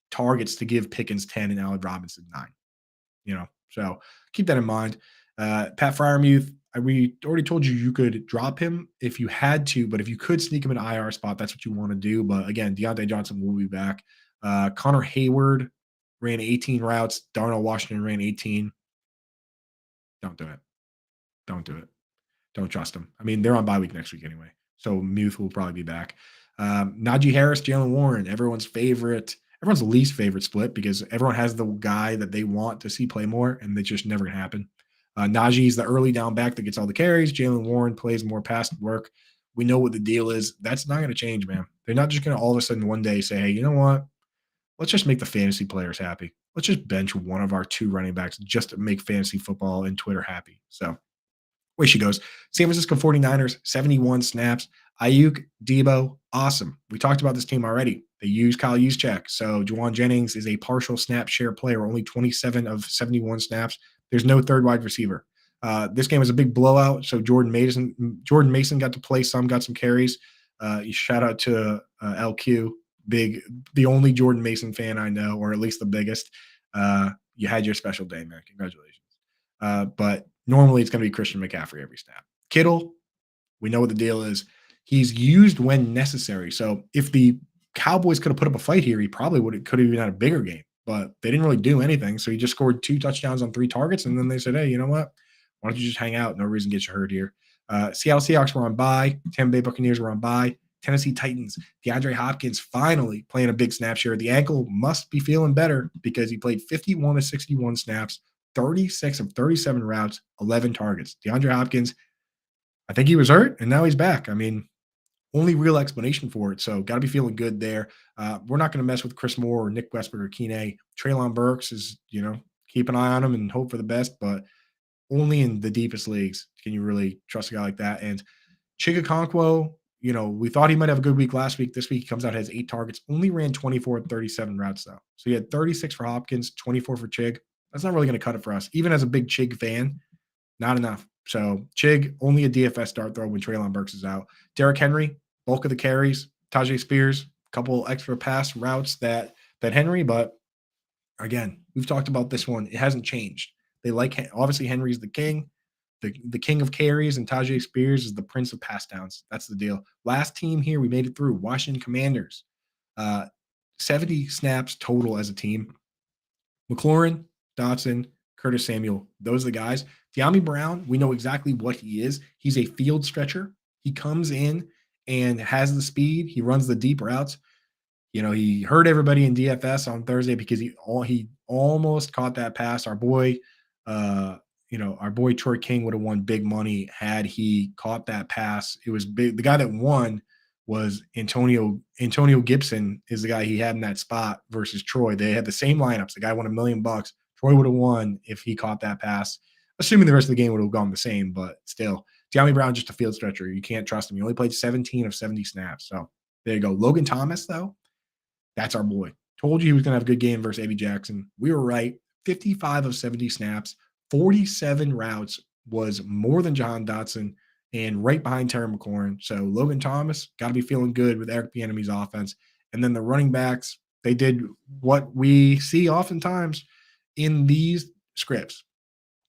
targets to give Pickens 10 and Allen Robinson 9, so keep that in mind. Pat Freiermuth, we already told you could drop him if you had to, but if you could sneak him in an IR spot, that's what you want to do. But again, Deontay Johnson will be back. Connor Hayward ran 18 routes. Darnell Washington ran 18. Don't do it. Don't do it. Don't trust him. I mean, they're on bye week next week anyway, so Muth will probably be back. Najee Harris, Jalen Warren, everyone's least favorite split because everyone has the guy that they want to see play more, and it's just never going to happen. Najee is the early down back that gets all the carries. Jalen Warren plays more pass work. We know what the deal is. That's not going to change, man. They're not just going to all of a sudden one day say, hey, you know what? Let's just make the fantasy players happy. Let's just bench one of our 2 running backs just to make fantasy football and Twitter happy. So way she goes. San Francisco 49ers, 71 snaps. Ayuk, Debo, awesome. We talked about this team already. They use Kyle Juszczyk. So Juwan Jennings is a partial snap share player, only 27 of 71 snaps. There's no third wide receiver. This game was a big blowout. So Jordan Mason got to play some, got some carries. Shout out to LQ, the only Jordan Mason fan I know, or at least the biggest. You had your special day, man. Congratulations. But normally it's going to be Christian McCaffrey every snap. Kittle, we know what the deal is. He's used when necessary. So if the Cowboys could have put up a fight here, he probably could have even had a bigger game. But they didn't really do anything. So he just scored 2 touchdowns on 3 targets. And then they said, hey, you know what? Why don't you just hang out? No reason to get you hurt here. Seattle Seahawks were on bye. Tampa Bay Buccaneers were on bye. Tennessee Titans, DeAndre Hopkins finally playing a big snap share. The ankle must be feeling better because he played 51 of 61 snaps, 36 of 37 routes, 11 targets. DeAndre Hopkins, I think he was hurt, and now he's back. I mean, only real explanation for it. So got to be feeling good there. We're not going to mess with Chris Moore or Nick Westbrook or Keeney. Treylon Burks is, keep an eye on him and hope for the best, but only in the deepest leagues can you really trust a guy like that. And Chigakonkwo, we thought he might have a good week last week. This week he comes out, has 8 targets, only ran 24 and 37 routes though. So he had 36 for Hopkins, 24 for Chig. That's not really going to cut it for us. Even as a big Chig fan, not enough. So Chig, only a DFS start throw when Treylon Burks is out. Derrick Henry, bulk of the carries. Tajay Spears, a couple extra pass routes that Henry, but again, we've talked about this one. It hasn't changed. They obviously Henry's the king, the king of carries, and Tajay Spears is the prince of pass downs. That's the deal. Last team here, we made it through. Washington Commanders, 70 snaps total as a team. McLaurin, Dotson, Curtis Samuel, those are the guys. De'Ami Brown, we know exactly what he is. He's a field stretcher. He comes in and has the speed. He runs the deep routes. He hurt everybody in DFS on Thursday because he almost caught that pass. Our boy, our boy Troy King would have won big money had he caught that pass. It was big. The guy that won was Antonio Gibson is the guy he had in that spot versus Troy. They had the same lineups. The guy won $1 million. Troy would have won if he caught that pass, assuming the rest of the game would have gone the same, but still. De'Ami Brown, just a field stretcher. You can't trust him. He only played 17 of 70 snaps. So there you go. Logan Thomas, though, that's our boy. Told you he was going to have a good game versus A.B. Jackson. We were right. 55 of 70 snaps, 47 routes was more than Jahan Dotson and right behind Terry McLaurin. So Logan Thomas got to be feeling good with Eric Bieniemy's offense. And then the running backs, they did what we see oftentimes in these scripts.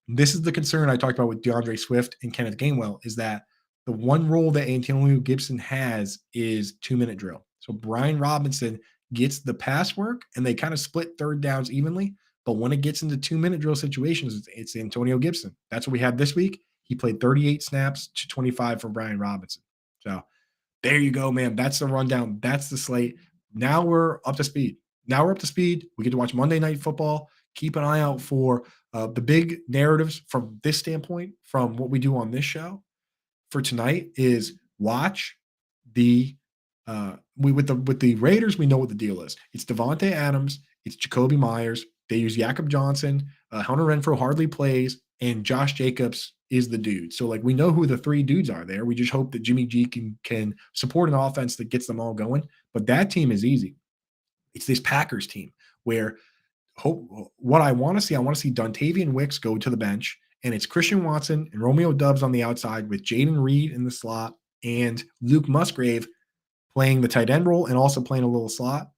This is the concern I talked about with DeAndre Swift and Kenneth Gainwell is that the one role that Antonio Gibson has is 2-minute drill. So Brian Robinson gets the pass work and they kind of split third downs evenly. But when it gets into 2-minute drill situations, it's Antonio Gibson. That's what we had this week. He played 38 snaps to 25 for Brian Robinson. So there you go, man. That's the rundown. That's the slate. Now we're up to speed. We get to watch Monday Night Football. Keep an eye out for the big narratives from this standpoint, from what we do on this show for tonight is watch the with the Raiders, we know what the deal is. It's Devontae Adams, it's Jacoby Myers. They use Jakob Johnson, Hunter Renfrow hardly plays, and Josh Jacobs is the dude. So we know who the 3 dudes are there. We just hope that Jimmy G can support an offense that gets them all going. But that team is easy. It's this Packers team where what I want to see Dontavian Wicks go to the bench, and it's Christian Watson and Romeo Doubs on the outside with Jaden Reed in the slot and Luke Musgrave playing the tight end role and also playing a little slot.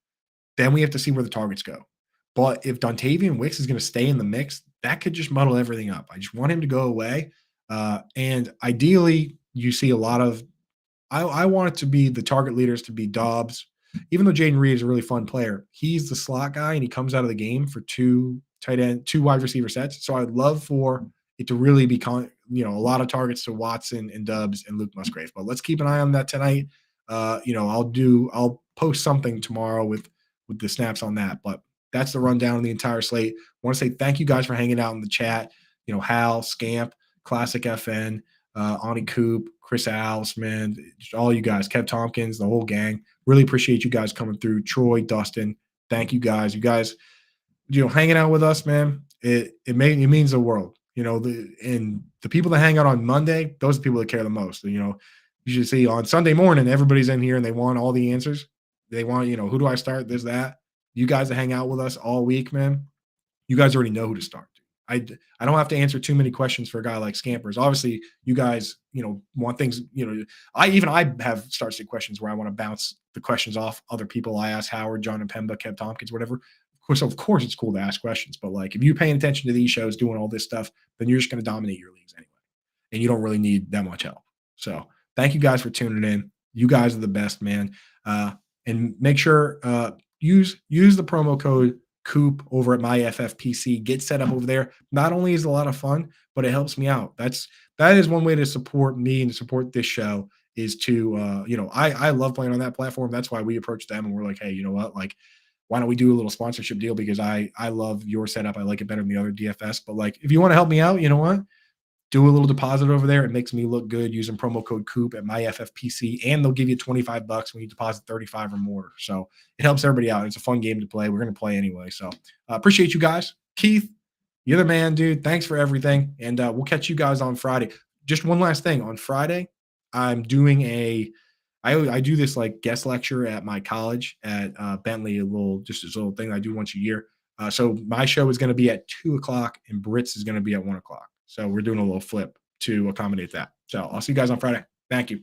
Then we have to see where the targets go. But if Dontavian Wicks is going to stay in the mix, that could just muddle everything up. I just want him to go away. And ideally, you see a lot of I want it to be the target leaders to be Dobbs. Even though Jaden Reed is a really fun player, he's the slot guy and he comes out of the game for 2 wide receiver sets. So I'd love for it to really be a lot of targets to Watson and Doubs and Luke Musgrave. But let's keep an eye on that tonight. I'll post something tomorrow with the snaps on that. But that's the rundown of the entire slate. I want to say thank you guys for hanging out in the chat. Hal, Scamp, Classic FN, Ani Coop, Chris Alsman, all you guys, Kev Tompkins, the whole gang. Really appreciate you guys coming through. Troy, Dustin, thank you guys. You guys, hanging out with us, man. It means the world. And the people that hang out on Monday, those are the people that care the most. You should see on Sunday morning, everybody's in here and they want all the answers. They want, who do I start? There's that. You guys that hang out with us all week, man, you guys already know who to start. I don't have to answer too many questions for a guy like Scampers. Obviously, you guys, want things, I have start-sit questions where I want to bounce the questions off other people. I ask Howard, John and Pemba, Kev Tompkins, whatever. Of course, it's cool to ask questions, but if you're paying attention to these shows, doing all this stuff, then you're just going to dominate your leagues anyway, and you don't really need that much help. So thank you guys for tuning in. You guys are the best, man. And make sure use the promo code Coop over at MyFFPC. Get set up over there. Not only is it a lot of fun, but it helps me out. That is one way to support me and to support this show is to, I love playing on that platform. That's why we approached them and we're like, hey, you know what? Like, why don't we do a little sponsorship deal? Because I love your setup. I like it better than the other DFS. But like, if you want to help me out, you know what? Do a little deposit over there. It makes me look good using promo code Coop at my FFPC, and they'll give you $25 when you deposit 35 or more. So it helps everybody out. It's a fun game to play. We're going to play anyway. So appreciate you guys. Keith, you're the man, dude. Thanks for everything. And we'll catch you guys on Friday. Just one last thing. On Friday, I'm doing I do this like guest lecture at my college at Bentley, just this little thing I do once a year. So my show is going to be at 2:00 and Britt's is going to be at 1:00. So we're doing a little flip to accommodate that. So I'll see you guys on Friday. Thank you.